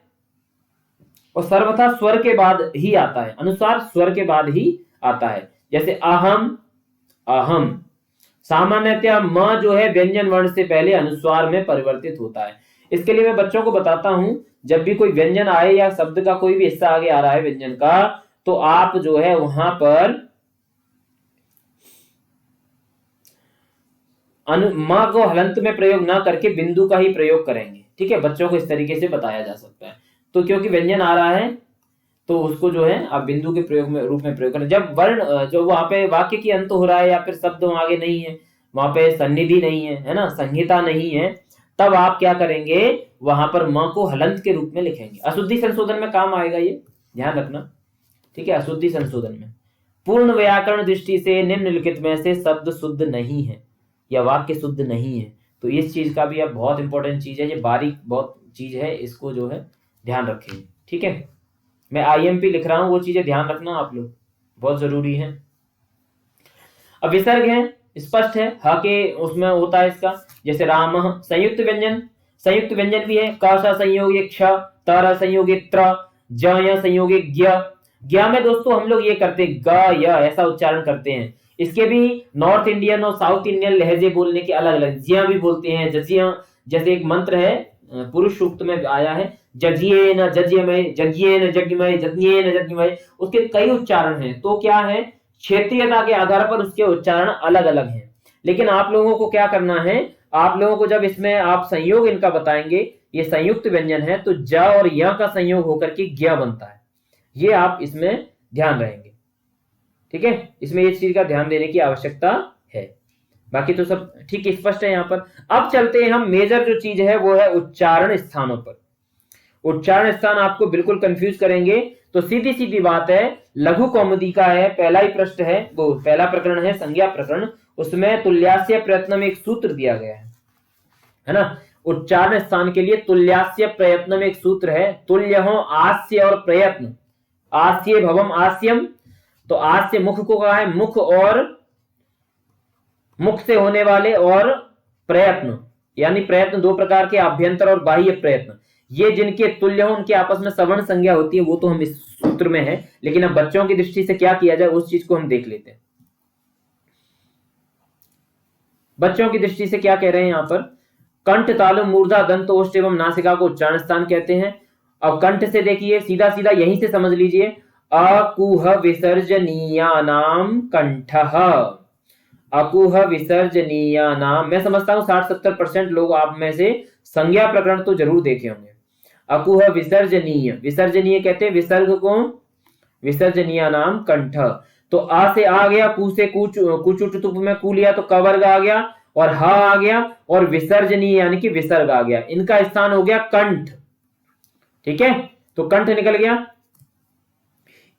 और सर्वथा स्वर के बाद ही आता है, अनुस्वार स्वर के बाद ही आता है। जैसे अहम, अहम, सामान्यतः म जो है व्यंजन वर्ण से पहले अनुस्वार में परिवर्तित होता है। इसके लिए मैं बच्चों को बताता हूं, जब भी कोई व्यंजन आए या शब्द का कोई भी हिस्सा आगे आ रहा है व्यंजन का, तो आप जो है वहां पर म को हलंत में प्रयोग ना करके बिंदु का ही प्रयोग करेंगे। ठीक है, बच्चों को इस तरीके से बताया जा सकता है। तो क्योंकि व्यंजन आ रहा है तो उसको जो है आप बिंदु के प्रयोग में रूप में प्रयोग करें। जब वर्ण जो वहां पे वाक्य की अंत हो रहा है या फिर शब्द आगे नहीं है, वहां पे सन्निधि नहीं है ना, संहिता नहीं है, तब आप क्या करेंगे, वहां पर म को हलंत के रूप में लिखेंगे। अशुद्धि संशोधन में काम आएगा, ये ध्यान रखना। ठीक है, अशुद्धि संशोधन में पूर्ण व्याकरण दृष्टि से निम्नलिखित में से शब्द शुद्ध नहीं है या वाक्य शुद्ध नहीं है, तो इस चीज का भी अब बहुत इंपॉर्टेंट चीज है, ये बारीक बहुत चीज है, इसको जो है ध्यान रखेंगे। ठीक है, मैं आईएमपी लिख रहा हूं, वो चीजें ध्यान रखना आप लोग, बहुत जरूरी है। अब विसर्ग है, स्पष्ट है, ह के उसमें होता है इसका, जैसे राम। संयुक्त व्यंजन, संयुक्त व्यंजन भी है, क स संयोगी क्ष, तर संयोगी त्र, ज संयोगी ज्ञ। ज्ञ में दोस्तों हम लोग ये करते ग य ऐसा उच्चारण करते हैं। इसके भी नॉर्थ इंडियन और साउथ इंडियन लहजे बोलने के अलग अलग, ज्या भी बोलते हैं, जजिया, जैसे एक मंत्र है पुरुष सूक्त में आया है, जजिए न जज्यमय, जज्ञे न जज्ञमय, जज्ञे न जज्ञमय, उसके कई उच्चारण हैं। तो क्या है, क्षेत्रीयता के आधार पर उसके उच्चारण अलग अलग हैं। लेकिन आप लोगों को क्या करना है, आप लोगों को जब इसमें आप संयोग इनका बताएंगे, ये संयुक्त व्यंजन है, तो ज और य का संयोग होकर के ज्ञ बनता है, ये आप इसमें ध्यान रहेंगे। ठीक है, इसमें इस चीज का ध्यान देने की आवश्यकता है, बाकी तो सब ठीक स्पष्ट है यहाँ पर। अब चलते हैं हम, मेजर जो चीज है वो है उच्चारण स्थानों पर। उच्चारण स्थान आपको बिल्कुल कंफ्यूज करेंगे, तो सीधी सीधी बात है, लघु कौमुदी का है, पहला ही पृष्ठ है, वो पहला प्रकरण है संज्ञा प्रकरण, उसमें तुल्यास्य प्रयत्न में एक सूत्र दिया गया है ना। उच्चारण स्थान के लिए तुल्यास्य प्रयत्न में एक सूत्र है, तुल्य हो आस्य और प्रयत्न, आस्य भवम आस्यम, तो आस्य मुख को कहा है, मुख और मुख से होने वाले, और प्रयत्न यानी प्रयत्न दो प्रकार के, आभ्यंतर और बाह्य प्रयत्न, ये जिनके तुल्य हो उनके आपस में सवर्ण संज्ञा होती है, वो तो हम इस सूत्र में है, लेकिन अब बच्चों की दृष्टि से क्या किया जाए उस चीज को हम देख लेते हैं। बच्चों की दृष्टि से क्या कह रहे हैं यहाँ पर, कंठ, तालु, मूर्धा, दंत, ओष्ठ एवं नासिका को उच्चारण स्थान कहते हैं। अब कंठ से देखिए, सीधा सीधा यहीं से समझ लीजिए, अकुह विसर्जनीयानाम कंठः, अकुह विसर्जनीयानाम, मैं समझता हूं 60-70% लोग आप में से संज्ञा प्रकरण तो जरूर देखे होंगे। अकुह विसर्जनीय, विसर्जनीय कहते हैं विसर्ग को, विसर्जनीयानाम कंठ, तो आ से आ गया, कु से कुचुटुप में कु लिया तो क वर्ग आ गया, और ह आ गया, और विसर्जनीय यानी कि विसर्ग आ गया, इनका स्थान हो गया कंठ। ठीक है, तो कंठ निकल गया।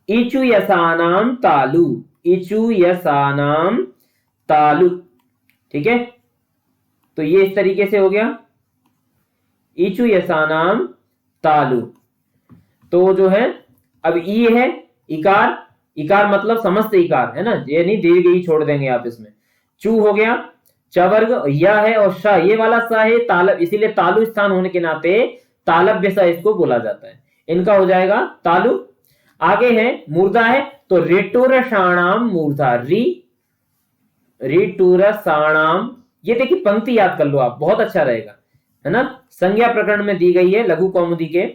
इचु यसानाम तालु, इचु यसानाम तालु, ठीक है, तो ये इस तरीके से हो गया, इचु यसानाम तालु। तो जो है अब ई है इकार, इकार मतलब समस्त इकार है ना, ये नहीं दीर्घ ई छोड़ देंगे आप इसमें। चू हो गया, चवर्ग यह है, और श ये वाला स है तालब, इसीलिए तालु स्थान होने के नाते तालव्य स इसको बोला जाता है, इनका हो जाएगा तालु। आगे है मूर्धा है, तो ऋटुरषाणाम मूर्धा, ऋटुरषाणाम, ये देखिए पंक्ति याद कर लो आप, बहुत अच्छा रहेगा, है ना। संज्ञा प्रकरण में दी गई है लघु कौमुदी के।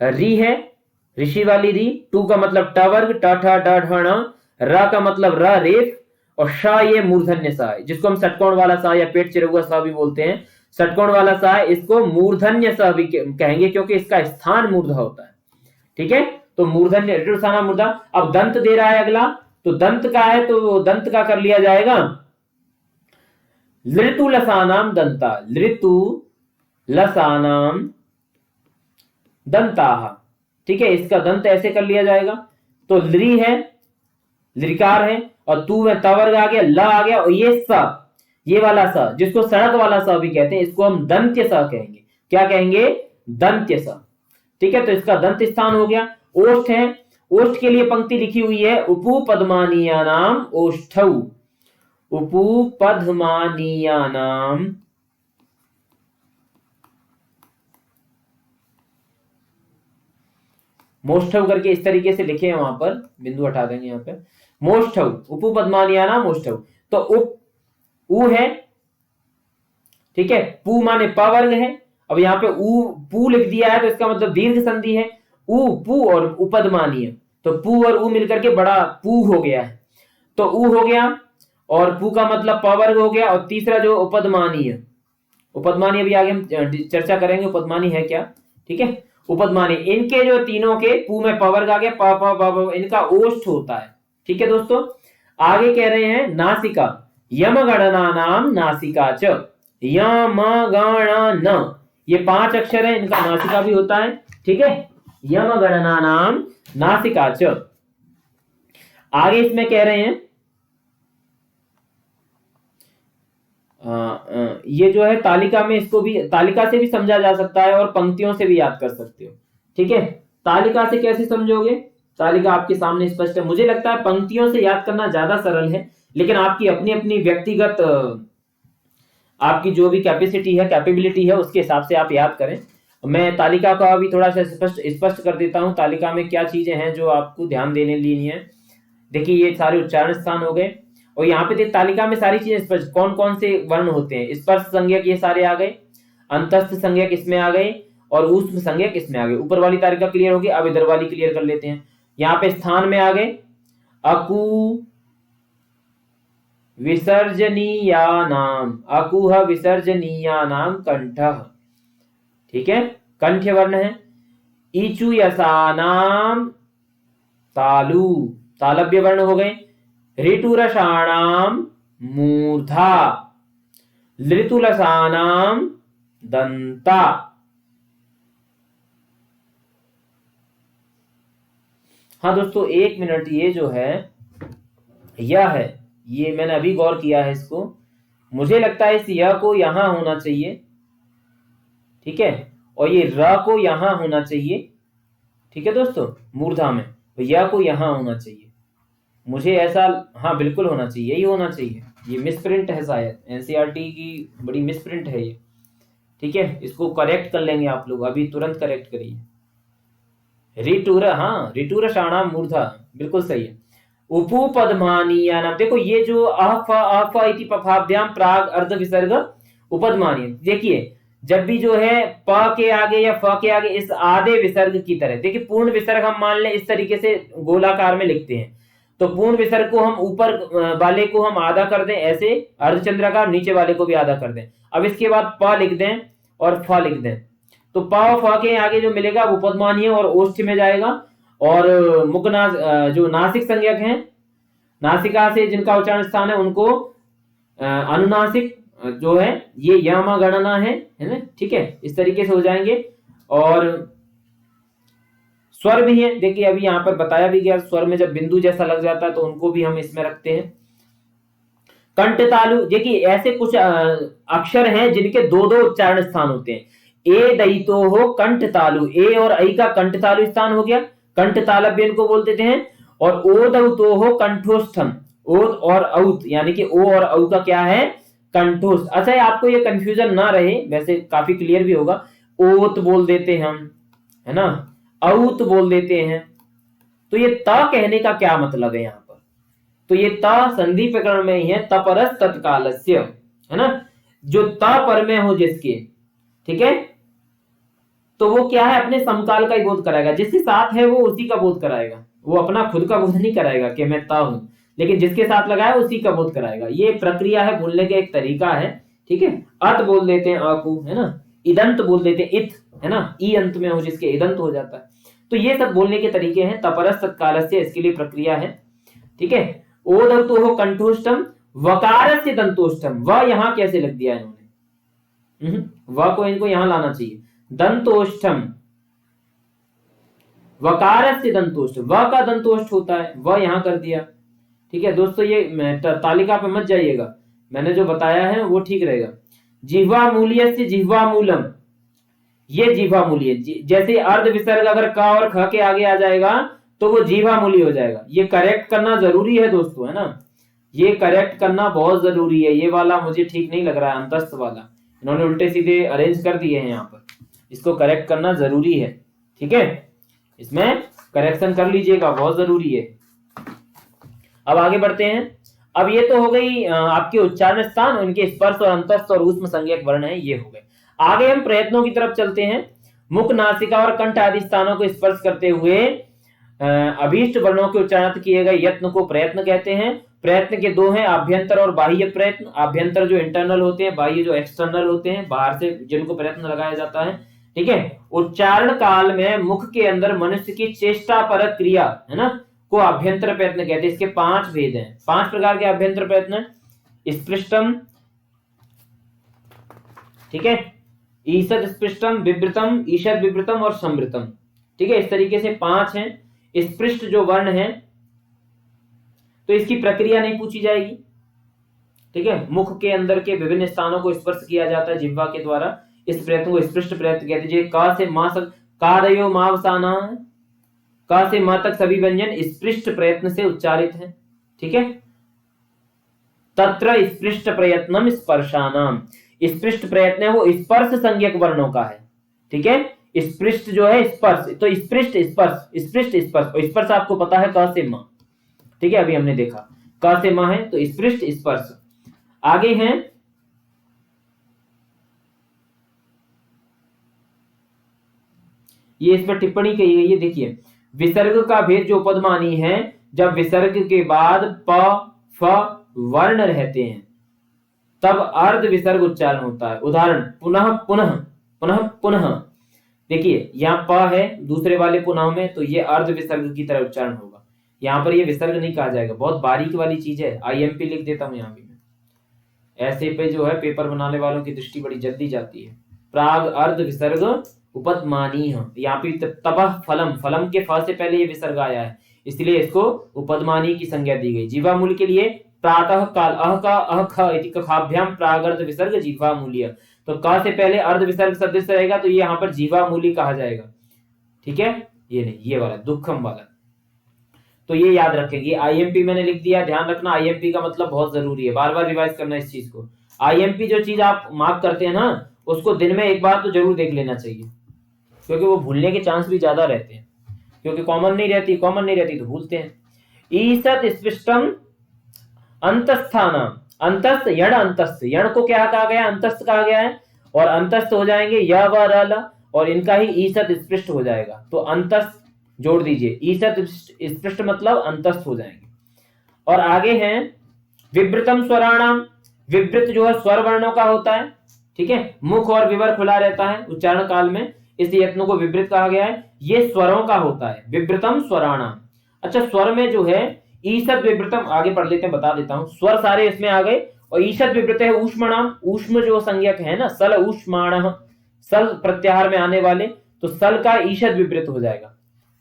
री है ऋषि वाली री, टू का मतलब टवर्ग ट ठ ड ढ ण, र का मतलब र रेफ, और श ये मूर्धन्य सा है, जिसको हम षटकोण वाला सा या पेट चिरहुआ सा भी बोलते हैं। षटकोण वाला सा है, इसको मूर्धन्य सा भी कहेंगे क्योंकि इसका स्थान मूर्धा होता है। ठीक है, तो मूर्धन्य ऋटुरसाना मूर्धा। अब दंत दे रहा है अगला, तो दंत का है तो दंत का कर लिया जाएगा लृतुलसानाम दंता, लृतुलसानाम दंताः। ठीक है, इसका दंत ऐसे कर लिया जाएगा। तो लृ है, लृकार है, और तू में तवर्ग आ गया, ल आ गया, और ये स, ये वाला स जिसको सड़क वाला स भी कहते हैं, इसको हम दंत्य स कहेंगे। क्या कहेंगे? दंत्य स। ठीक है, तो इसका दंत स्थान हो गया। ओष्ठ है, ओष्ठ के लिए पंक्ति लिखी हुई है उपपद्मानीयानाम ओष्ठौ, उपपद्मानीयानाम, मोष्ठव करके इस तरीके से लिखे हैं, वहां पर बिंदु हटा देंगे यहाँ पे। मोष्ठव, उपपद्मानीयानाम मोष्ठव, तो उप उ है, ठीक है, पू माने पवर्ग है। अब यहाँ पे उ पू लिख दिया है तो इसका मतलब दीर्घ संधि है। उ पू और उपदमानीय, तो पू और उ मिलकर के बड़ा पू हो गया है, तो उ हो गया, और पू का मतलब पवर्ग हो गया। और तीसरा जो उपदमानीय, उपदमानीय भी आगे हम चर्चा करेंगे उपदमानी है क्या। ठीक है, उपदमानी, इनके जो तीनों के पू में पवर्ग आ गया, प प प प, इनका ओष्ठ होता है। ठीक है दोस्तों, आगे कह रहे हैं नासिका, यमगणना नाम नासिका च, यमगणन, ये 5 अक्षर है, इनका नासिका भी होता है। ठीक है, यमगणना नाम नासिका च। आगे इसमें कह रहे हैं ये जो है तालिका में, इसको भी तालिका से भी समझा जा सकता है और पंक्तियों से भी याद कर सकते हो। ठीक है, तालिका से कैसे समझोगे? तालिका आपके सामने स्पष्ट है। मुझे लगता है पंक्तियों से याद करना ज्यादा सरल है, लेकिन आपकी अपनी अपनी व्यक्तिगत आपकी जो भी कैपेसिटी है, कैपेबिलिटी है, उसके हिसाब से आप याद करें। मैं तालिका का भी थोड़ा सा स्पष्ट कर देता हूं, तालिका में क्या चीजें हैं जो आपको ध्यान देने ली है। देखिए, ये सारे उच्चारण स्थान हो गए, और यहाँ पे तालिका में सारी चीजें स्पष्ट, कौन कौन से वर्ण होते हैं। स्पर्श संज्ञक ये सारे आ गए, अंतस्थ संज्ञक इसमें आ गए, और ऊष्म संज्ञक इसमें आ गए। ऊपर वाली तालिका क्लियर होगी, अब इधर वाली क्लियर कर लेते हैं। यहाँ पे स्थान में आ गए अकु विसर्जनीयानाम, अकुह विसर्जनीयानाम कंठः। ठीक है, कंठ्य वर्ण है। ईचु यसानाम तालु, तालव्य वर्ण हो गए। ऋटुरषाणाम मूर्धा, लृतुलसानाम दंता। हाँ दोस्तों, 1 मिनट, ये जो है यह है, ये मैंने अभी गौर किया है इसको, मुझे लगता है इस य को यहां होना चाहिए। ठीक है, और ये र को यहां होना चाहिए। ठीक है दोस्तों, मूर्धा में, तो य को यहां होना चाहिए, मुझे ऐसा, हाँ बिल्कुल होना चाहिए, यही होना चाहिए। ये मिसप्रिंट है शायद, एनसीईआरटी की बड़ी मिसप्रिंट है ये। ठीक है, इसको करेक्ट कर लेंगे आप लोग, अभी तुरंत करेक्ट करिए। हाँ, ऋटुरषाणाम मूर्धा, बिल्कुल सही है। उपपद्मानीयानाम, देखो ये जो अफ इति पफाभ्याम प्राग अर्ध विसर्ग उपपद्मानीय, देखिए जब भी जो है प के आगे या फ के आगे इस आधे विसर्ग की तरह, देखिए पूर्ण विसर्ग हम मान लें इस तरीके से गोलाकार में लिखते हैं, तो पूर्ण विसर्ग को हम ऊपर वाले को हम आधा कर दें ऐसे अर्धचंद्राकार, नीचे वाले को भी आधा कर दें। अब इसके बाद प लिख दें और फ लिख दें, तो प और फ के आगे जो मिलेगा वो उपपद्मानीय और ओष्ठ में जाएगा। और मुखनास जो नासिक संज्ञक हैं, नासिका से जिनका उच्चारण स्थान है, उनको अनुनासिक जो है ये यमगणना है ना। ठीक है, इस तरीके से हो जाएंगे। और स्वर भी है, देखिए अभी यहाँ पर बताया भी गया, स्वर में जब बिंदु जैसा लग जाता है तो उनको भी हम इसमें रखते हैं। कंठ तालु, देखिए ऐसे कुछ अक्षर हैं जिनके 2-2 उच्चारण स्थान होते हैं। ए दयितो हो कंठ तालु, ए और ऐ का कंठ तालु स्थान हो गया, कंठ तालव्य इनको बोल देते हैं। और ओदौतो हो कंठोस्थम, ओद और औत, यानी कि ओ और औ का क्या है? कंठोस्थ। अच्छा, आपको ये कंफ्यूजन ना रहे, वैसे काफी क्लियर भी होगा, ओत बोल देते हैं हम, है ना, औत बोल देते हैं, तो ये त कहने का क्या मतलब है यहाँ पर? तो ये त संधि प्रकरण में ही है, तपरस तत्कालस्य, है ना, जो त पर में हो जिसके, ठीक है, तो वो क्या है, अपने समकाल का ही बोध कराएगा, जिसके साथ है वो उसी का बोध कराएगा, वो अपना खुद का बोध नहीं कराएगा कि मैं ता हूं, लेकिन जिसके साथ लगाया उसी का बोध कराएगा। ये प्रक्रिया है, बोलने का एक तरीका है, ठीक है। अत बोल देते हैं अ को, है ना, इदंत बोल देते हैं इत, है ना, ई अंत में हो जिसके इदंत हो जाता है। तो ये सब बोलने के तरीके हैं, तपरस तत्कालस्य इसके लिए प्रक्रिया है, ठीक है। ओ दंतो हो कंठोष्टम वकारस्य दंतोष्टम, व यहां कैसे लग दिया इन्होंने, व को इनको यहां लाना चाहिए, दंतोष्टम वकारस्य दंतोष्ट, व का दंतोष्ट होता है, व यहां कर दिया, ठीक है दोस्तों। ये तालिका पे मत जाइएगा, मैंने जो बताया है वो ठीक रहेगा। जिह्वा मूल्य से जिह्वा मूलम, ये जीवा मूल्य, जैसे अर्ध विसर्ग अगर क और ख के आगे आ जाएगा तो वो जीवा मूल्य हो जाएगा। ये करेक्ट करना जरूरी है दोस्तों, है ना, ये करेक्ट करना बहुत जरूरी है। ये वाला मुझे ठीक नहीं लग रहा है, अंतस्थ वाला इन्होंने उल्टे सीधे अरेंज कर दिए हैं यहाँ पर, इसको करेक्ट करना जरूरी है, ठीक है, इसमें करेक्शन कर लीजिएगा, बहुत जरूरी है। अब आगे बढ़ते हैं। अब ये तो हो गई आपके उच्चारण स्थान, उनके स्पर्श और अंतस्थ और ऊष्म संज्ञक वर्ण है, ये हो गए। आगे हम प्रयत्नों की तरफ चलते हैं। मुख, नासिका और कंठ आदि स्थानों को स्पर्श करते हुए अभीष्ट वर्णों के उच्चारण किए गए यत्न को प्रयत्न कहते हैं। प्रयत्न के दो हैं, आभ्यंतर और बाह्य प्रयत्न। आभ्यंतर जो इंटरनल होते हैं, बाह्य जो एक्सटर्नल होते हैं, बाहर से जिनको प्रयत्न लगाया जाता है, ठीक है। उच्चारण काल में मुख के अंदर मनुष्य की चेष्टा परक क्रिया, है ना, को आभ्यंतर प्रयत्न कहते हैं। इसके 5 भेद हैं, 5 प्रकार के आभ्यंतर प्रयत्न, स्पृष्टम, ठीक है, ईषद स्पृष्टम, विवृतम, ईषद विवृतम और संवृतम, ठीक है, इस तरीके से 5 हैं। स्पृष्ट जो वर्ण है तो इसकी प्रक्रिया नहीं पूछी जाएगी, ठीक है। मुख के अंदर के विभिन्न स्थानों को स्पर्श किया जाता है जिह्वा के द्वारा, इस प्रयत्न को स्पृष्ट प्रयत्न कहते हैं। क से मां तक, कादयो मावसाना, क से मां तक सभी व्यंजन स्पृष्ट प्रयत्न से उच्चारित हैं, ठीक है। तत्र स्पृष्ट प्रयत्नम स्पर्शानाम, स्पृष्ट प्रयत्न है वो स्पर्श संज्ञक वर्णों का है, ठीक है। स्पृष्ट जो है स्पर्श, तो स्पृष्ट स्पर्श, स्पृष्ट स्पर्श, स्पर्श आपको पता है क से मां, ठीक है, अभी हमने देखा क से मां है तो स्पृष्ट स्पर्श। आगे हैं ये, इस पर टिप्पणी कही गई है, देखिए, विसर्ग का भेद जो उपदमानी है, जब विसर्ग के बाद प फ वर्ण रहते हैं तब अर्ध विसर्ग उच्चारण होता है। उदाहरण, पुनः पुनः, पुनः पुनः, देखिए यहाँ प है दूसरे वाले पुनः में, तो ये अर्ध विसर्ग की तरह उच्चारण होगा, यहाँ पर ये विसर्ग नहीं कहा जाएगा। बहुत बारीक वाली चीज है, आईएमपी लिख देता हूं यहाँ भी मैं, ऐसे पे जो है पेपर बनाने वालों की दृष्टि बड़ी जल्दी जाती है। प्राग अर्ध विसर्ग उपदमानी, यहाँ पे तपह फलम, फलम के फ से पहले ये विसर्ग आया है, इसलिए इसको उपदमानी की संज्ञा दी गई। जीवा मूल के लिए प्रातः काल, अह का अह ख इति कखाभ्याम प्रागर्ध विसर्ग जीवा मूल्य, तो क से पहले अर्ध विसर्ग सदृश रहेगा तो ये यहाँ पर जीवा मूल्य कहा जाएगा, ठीक है। ये नहीं, ये वाला दुखम वाला, तो ये याद रखेंगे। आईएमपी मैंने लिख दिया, ध्यान रखना, आईएमपी का मतलब बहुत जरूरी है, बार बार रिवाइज करना इस चीज को। आईएमपी जो चीज आप मार्क करते हैं ना, उसको दिन में एक बार तो जरूर देख लेना चाहिए, क्योंकि वो भूलने के चांस भी ज्यादा रहते हैं, क्योंकि कॉमन नहीं रहती तो भूलते हैं। ईसत स्पृष्टम अंतस्थान, अंतस्थ यण, अंतस्थ यण को क्या कहा गया, अंतस्थ कहा गया है, और अंतस्थ हो जाएंगे य व र ल, और इनका ही ईसत स्पृष्ट हो जाएगा, तो अंतस्थ जोड़ दीजिए, ईसत स्पृष्ट मतलब अंतस्थ हो जाएंगे। और आगे हैं विवृतम स्वराणाम, विवृत जो है स्वर वर्णों का होता है, ठीक है, मुख और विवर खुला रहता है उच्चारण काल में, इस यत्न को विवृत कहा गया है, ये स्वरों का होता है, विवृतम स्वराणाम। अच्छा, स्वर में जो है ईसत विवृतम, आगे पढ़ लेते हैं, बता देता हूं, स्वर सारे इसमें आ गए, और ईसत विवृत है ऊष्मणाम, ऊष्म जो संज्ञक है ना, सल ऊष्माण, सल प्रत्याहार में आने वाले, तो सल का ईशद विवृत हो जाएगा,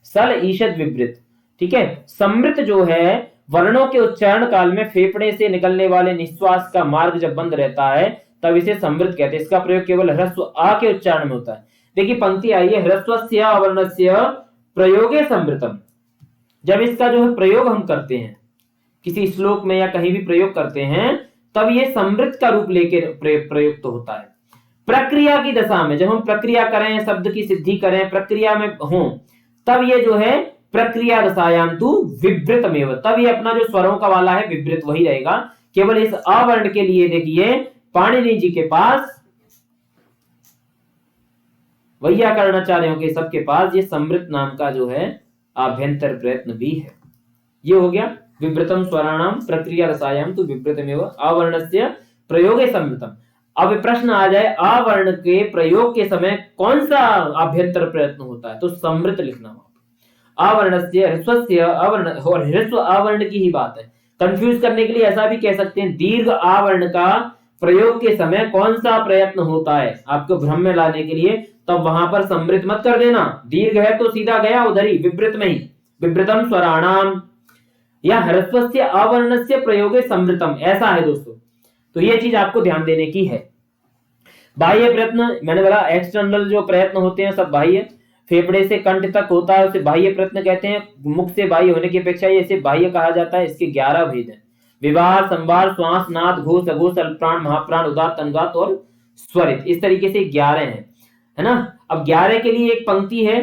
सल ईशद विवृत, ठीक है। समृत जो है वर्णों के उच्चारण काल में फेफड़े से निकलने वाले निश्वास का मार्ग जब बंद रहता है तब इसे समृत कहते हैं। इसका प्रयोग केवल ह्रस्व आ के उच्चारण में होता है। देखिए पंक्ति आई है, ह्रस्वस्य अवर्णस्य प्रयोगे समृतम, जब इसका जो है प्रयोग हम करते हैं किसी श्लोक में या कहीं भी प्रयोग करते हैं तब ये समृत का रूप लेकर प्रयुक्त होता है। प्रक्रिया की दशा में, जब हम प्रक्रिया करें, शब्द की सिद्धि करें, प्रक्रिया में हो, तब ये जो है प्रक्रिया रसायाम तु विवृतमेव, तब ये अपना जो स्वरों का वाला है विवृत वही रहेगा। केवल इस अवर्ण के लिए देखिए पाणिनि जी के पास, वैयाकरणाचार्यों के सबके पास ये समृत नाम का जो है आभ्यंतर प्रयत्न भी है। ये हो गया विवृतम स्वराणाम प्रक्रिया रसायाम तो विवृतमेव अवर्णस्य प्रयोगे समृतम। अब प्रश्न आ जाए अवर्ण के प्रयोग के समय कौन सा आभ्यंतर प्रयत्न होता है, तो समृत लिखना वहां। अवर्णस्य ह्रस्वस्य अवर्ण, और ह्रस्व अवर्ण की ही बात है। कंफ्यूज करने के लिए ऐसा भी कह सकते हैं दीर्घ आवर्ण का प्रयोग के समय कौन सा प्रयत्न होता है, आपको भ्रम में लाने के लिए, तब वहां पर समृत मत कर देना। दीर्घ है तो सीधा गया उधर ही विवृत में ही, विवृतम स्वराणाम या ह्रस्वस्य अवर्णस्य प्रयोगे समृतम, ऐसा है दोस्तों। तो ये चीज आपको ध्यान देने की है। बाह्य प्रयत्न मैंने बोला एक्सटर्नल जो प्रयत्न होते हैं सब बाह्य, फेफड़े से कंठ तक होता है उसे बाह्य प्रयत्न कहते हैं। मुख से बाह्य होने की अपेक्षा इसे बाह्य कहा जाता है। इसके 11 भेद हैं, विवाह, संवार, श्वास, नाद, घोष, अघोष, अल्पप्राण, महाप्राण, उदात्त, अनुदात्त और स्वरित, इस तरीके से 11 हैं, है ना। अब 11 के लिए एक पंक्ति है,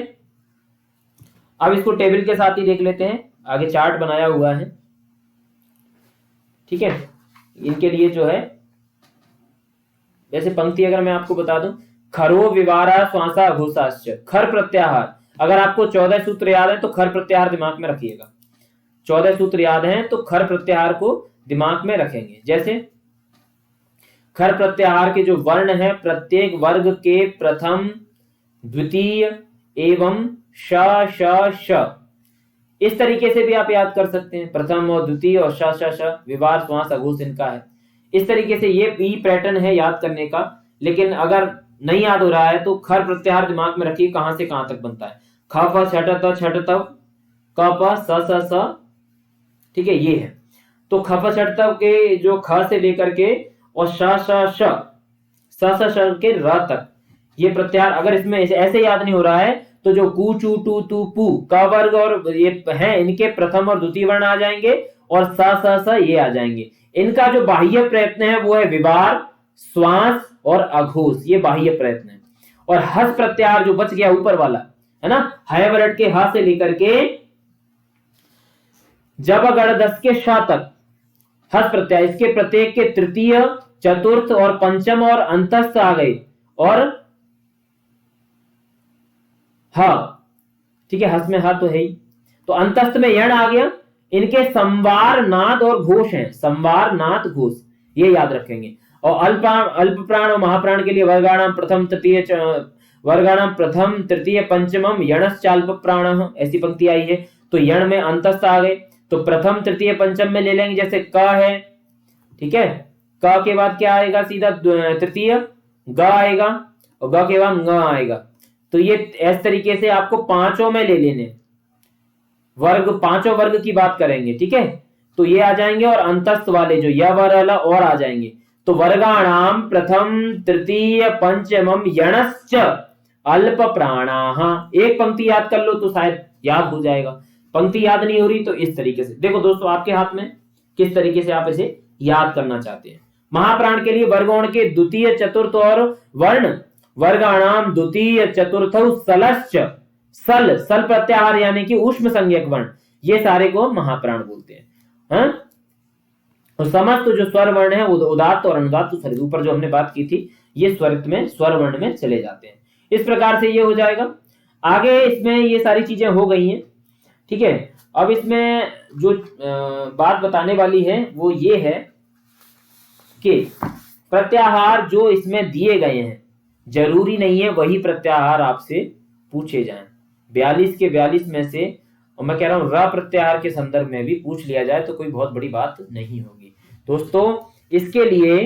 अब इसको टेबल के साथ ही देख लेते हैं, आगे चार्ट बनाया हुआ है, ठीक है। इनके लिए जो है जैसे पंक्ति अगर मैं आपको बता दूं, खरो विवारा श्वासा घोषाश्च, खर प्रत्याहार। अगर आपको 14 सूत्र याद है तो खर प्रत्याहार दिमाग में रखिएगा। 14 सूत्र याद हैं तो खर प्रत्याहार को दिमाग में रखेंगे। जैसे खर प्रत्याहार के जो वर्ण है, प्रत्येक वर्ग के प्रथम, द्वितीय एवं श श श, इस तरीके से भी आप याद कर सकते हैं। प्रथम और द्वितीय और श श श, विवार, श्वास, अघोष इनका है। इस तरीके से ये भी पैटर्न है याद करने का। लेकिन अगर नहीं याद हो रहा है तो खर प्रत्याहार दिमाग में रखिए, कहां से कहां तक बनता है। ख फ छठ त छठ तव, क प स स स, ठीक है, ये है। तो ख फ छठ तव के जो ख से लेकर के और श श श, स स श के र तक ये प्रत्याहार, अगर इसमें ऐसे याद नहीं हो रहा है तो जो कू चू टू तू पू का वर्ग और ये है, इनके प्रथम और द्वितीय वर्ण आ जाएंगे और स स स ये आ जाएंगे। इनका जो बाह्य प्रयत्न है वो है विवार, श्वास और अघोष, ये बाह्य प्रयत्न है। और हस प्रत्याहार जो बच गया ऊपर वाला, है ना, है वर्ड के ह से लेकर के जब गढ़ 10 के श तक हस प्रत्याहार, इसके प्रत्येक के तृतीय, चतुर्थ और पंचम और अंतस्थ आ गए और हा, ठीक है, हस में हा तो है ही, तो अंतस्थ में यण आ गया। इनके संवार, नाद और घोष हैं, संवार, नाद, घोष, ये याद रखेंगे। और अल्प प्राण और महाप्राण के लिए वर्गाणाम प्रथम तृतीय वर्गाणाम प्रथम तृतीय पंचमम यणश्चाल्प प्राण, ऐसी पंक्ति आई है। तो यण में अंतस्थ आ गए, तो प्रथम तृतीय पंचम में ले लेंगे। जैसे क है, ठीक है, क के बाद क्या आएगा, सीधा तृतीय ग आएगा और ग के बाद ng आएगा। तो ये इस तरीके से आपको पांचों में ले लेने, वर्ग, पांचों वर्ग की बात करेंगे, ठीक है। तो ये आ जाएंगे और अंतस्थ वाले जो य वाला और आ जाएंगे। तो वर्गाणाम प्रथम तृतीय पंचमम यणश्च अल्प प्राणाः, एक पंक्ति याद कर लो तो शायद याद हो जाएगा। पंक्ति याद नहीं हो रही तो इस तरीके से देखो दोस्तों, आपके हाथ में किस तरीके से आप इसे याद करना चाहते हैं। महाप्राण के लिए वर्गोण के द्वितीय, चतुर्थ और वर्ण, वर्गाणाम द्वितीय चतुर्थ सलश्च, सल, सल प्रत्याहार यानी कि उष्म संज्ञक वर्ण, ये सारे को महाप्राण बोलते हैं। हाँ? और समस्त जो स्वर वर्ण है वो उदात्त और अनुदात्त स्वरित, ऊपर जो हमने बात की थी, ये स्वरित में, स्वर वर्ण में चले जाते हैं। इस प्रकार से ये हो जाएगा। आगे इसमें ये सारी चीजें हो गई हैं, ठीक है। अब इसमें जो बात बताने वाली है वो ये है कि प्रत्याहार जो इसमें दिए गए हैं जरूरी नहीं है वही प्रत्याहार आपसे पूछे जाएं। 42 के 42 में से, और मैं कह रहा हूं र प्रत्याहार के संदर्भ में भी पूछ लिया जाए तो कोई बहुत बड़ी बात नहीं होगी दोस्तों। इसके लिए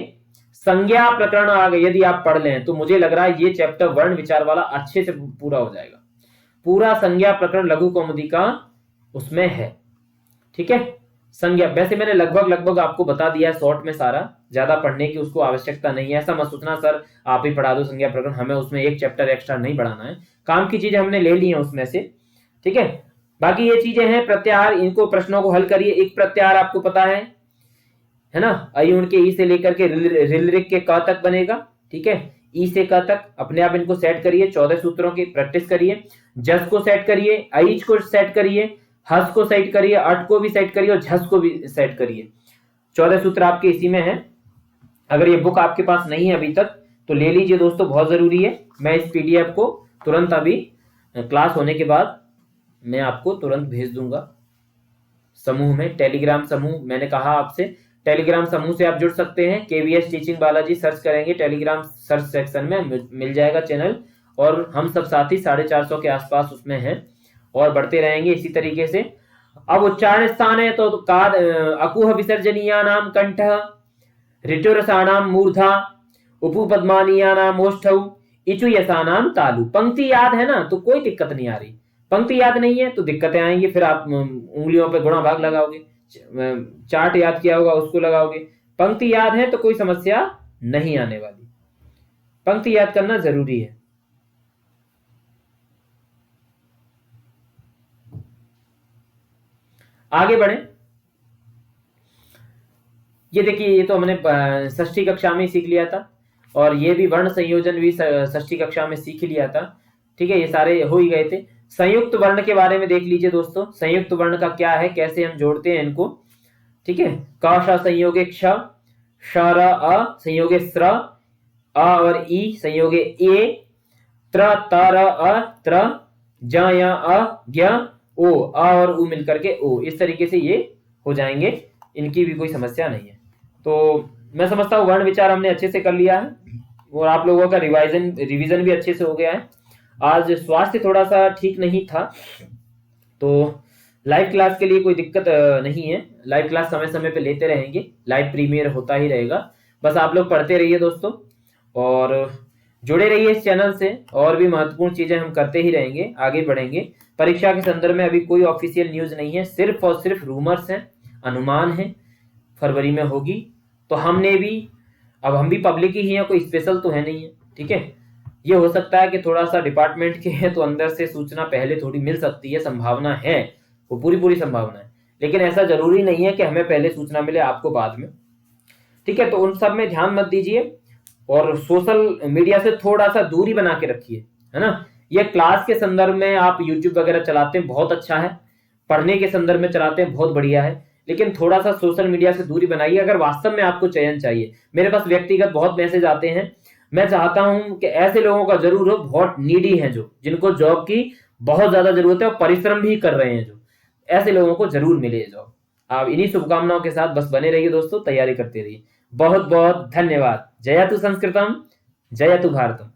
संज्ञा प्रकरण आ गए, यदि आप पढ़ लें तो मुझे लग रहा है ये चैप्टर वर्ण विचार वाला अच्छे से पूरा हो जाएगा। पूरा संज्ञा प्रकरण लघु कौमुदी का उसमें है, ठीक है। संज्ञा वैसे मैंने लगभग आपको बता दिया है शॉर्ट में सारा, ज्यादा पढ़ने की उसको आवश्यकता नहीं है। ऐसा मत सोचना सर आप ही पढ़ा दो संज्ञा प्रकरण, हमें उसमें एक चैप्टर एक्स्ट्रा नहीं पढ़ाना है। काम की चीजें हमने ले ली है उसमें से, ठीक है। बाकी ये चीजें हैं प्रत्याहार, इनको प्रश्नों को हल करिए। एक प्रत्याहार आपको पता है ना, अयुण के ई से लेकर के रिलरिक के क तक बनेगा, ठीक है। ई से क तक अपने आप इनको सेट करिए, 14 सूत्रों की प्रैक्टिस करिए। जस को सेट करिए, ऐच को सेट करिए, हस को सेट करिए, अट को भी सेट करिए और झस को भी सेट करिए। 14 सूत्र आपके इसी में है। अगर ये बुक आपके पास नहीं है अभी तक तो ले लीजिए दोस्तों, बहुत जरूरी है। मैं इस पीडीएफ को तुरंत अभी क्लास होने के बाद मैं आपको तुरंत भेज दूंगा समूह में, टेलीग्राम समूह। मैंने कहा आपसे टेलीग्राम समूह से आप जुड़ सकते हैं। केवीएस टीचिंग बालाजी सर्च करेंगे टेलीग्राम सर्च सेक्शन में मिल जाएगा चैनल, और हम सब साथी 450 के आसपास उसमें हैं और बढ़ते रहेंगे इसी तरीके से। अब उच्चारण स्थान है तो काद अकुह विसर्जनीया नाम कंठ, ऋतुरसानाम मूर्धा, उपपद्मानीया नाम ओष्ठौ, इचु यसानाम तालु। पंक्ति याद है ना तो कोई दिक्कत नहीं आ रही, पंक्ति याद नहीं है तो दिक्कतें आएंगी, फिर आप उंगलियों पे गुणा भाग लगाओगे, चार्ट याद किया होगा उसको लगाओगे। पंक्ति याद है तो कोई समस्या नहीं आने वाली, पंक्ति याद करना जरूरी है। आगे बढ़े। ये देखिए, ये तो हमने षष्ठी कक्षा में सीख लिया था, और ये भी वर्ण संयोजन भी षष्ठी कक्षा में सीख लिया था। ठीक है, ये सारे हो ही गए थे। संयुक्त वर्ण के बारे में देख लीजिए दोस्तों, संयुक्त वर्ण का क्या है, कैसे हम जोड़ते हैं इनको। ठीक है, क श संयोगे क्ष, श र अ संयोगे स्र, अ और ई संयोगे ए, त्र त र अ त्र, ज य अ ज्ञ, ओ अ और उ मिलकर के ओ। इस तरीके से ये हो जाएंगे, इनकी भी कोई समस्या नहीं है। तो मैं समझता हूँ वर्ण विचार हमने अच्छे से कर लिया है, और आप लोगों का रिवीजन भी अच्छे से हो गया है। आज स्वास्थ्य थोड़ा सा ठीक नहीं था, तो लाइव क्लास के लिए कोई दिक्कत नहीं है, लाइव क्लास समय समय पे लेते रहेंगे, लाइव प्रीमियर होता ही रहेगा। बस आप लोग पढ़ते रहिए दोस्तों, और जुड़े रहिए इस चैनल से, और भी महत्वपूर्ण चीजें हम करते ही रहेंगे, आगे बढ़ेंगे। परीक्षा के संदर्भ में अभी कोई ऑफिशियल न्यूज नहीं है, सिर्फ और सिर्फ रूमर्स हैं, अनुमान है, फरवरी में होगी। तो हमने भी, अब हम भी पब्लिक ही हैं, कोई स्पेशल तो है नहीं है। ठीक है, ये हो सकता है कि थोड़ा सा डिपार्टमेंट के हैं तो अंदर से सूचना पहले थोड़ी मिल सकती है, संभावना है, वो पूरी संभावना है, लेकिन ऐसा जरूरी नहीं है कि हमें पहले सूचना मिले आपको बाद में। ठीक है, तो उन सब में ध्यान मत दीजिए, और सोशल मीडिया से थोड़ा सा दूरी बना के रखिए, है ना। ये क्लास के संदर्भ में आप यूट्यूब वगैरह चलाते हैं, बहुत अच्छा है, पढ़ने के संदर्भ में चलाते हैं, बहुत बढ़िया है, लेकिन थोड़ा सा सोशल मीडिया से दूरी बनाइए अगर वास्तव में आपको चयन चाहिए। मेरे पास व्यक्तिगत बहुत मैसेज आते हैं, मैं चाहता हूं कि ऐसे लोगों का जरूर हो, बहुत नीडी है, जो जिनको जॉब की बहुत ज्यादा जरूरत है और परिश्रम भी कर रहे हैं, जो ऐसे लोगों को जरूर मिले जॉब। आप इन्हीं शुभकामनाओं के साथ बस बने रहिए दोस्तों, तैयारी करते रहिए। बहुत बहुत धन्यवाद। जयतु संस्कृतम, जयतु भारतम।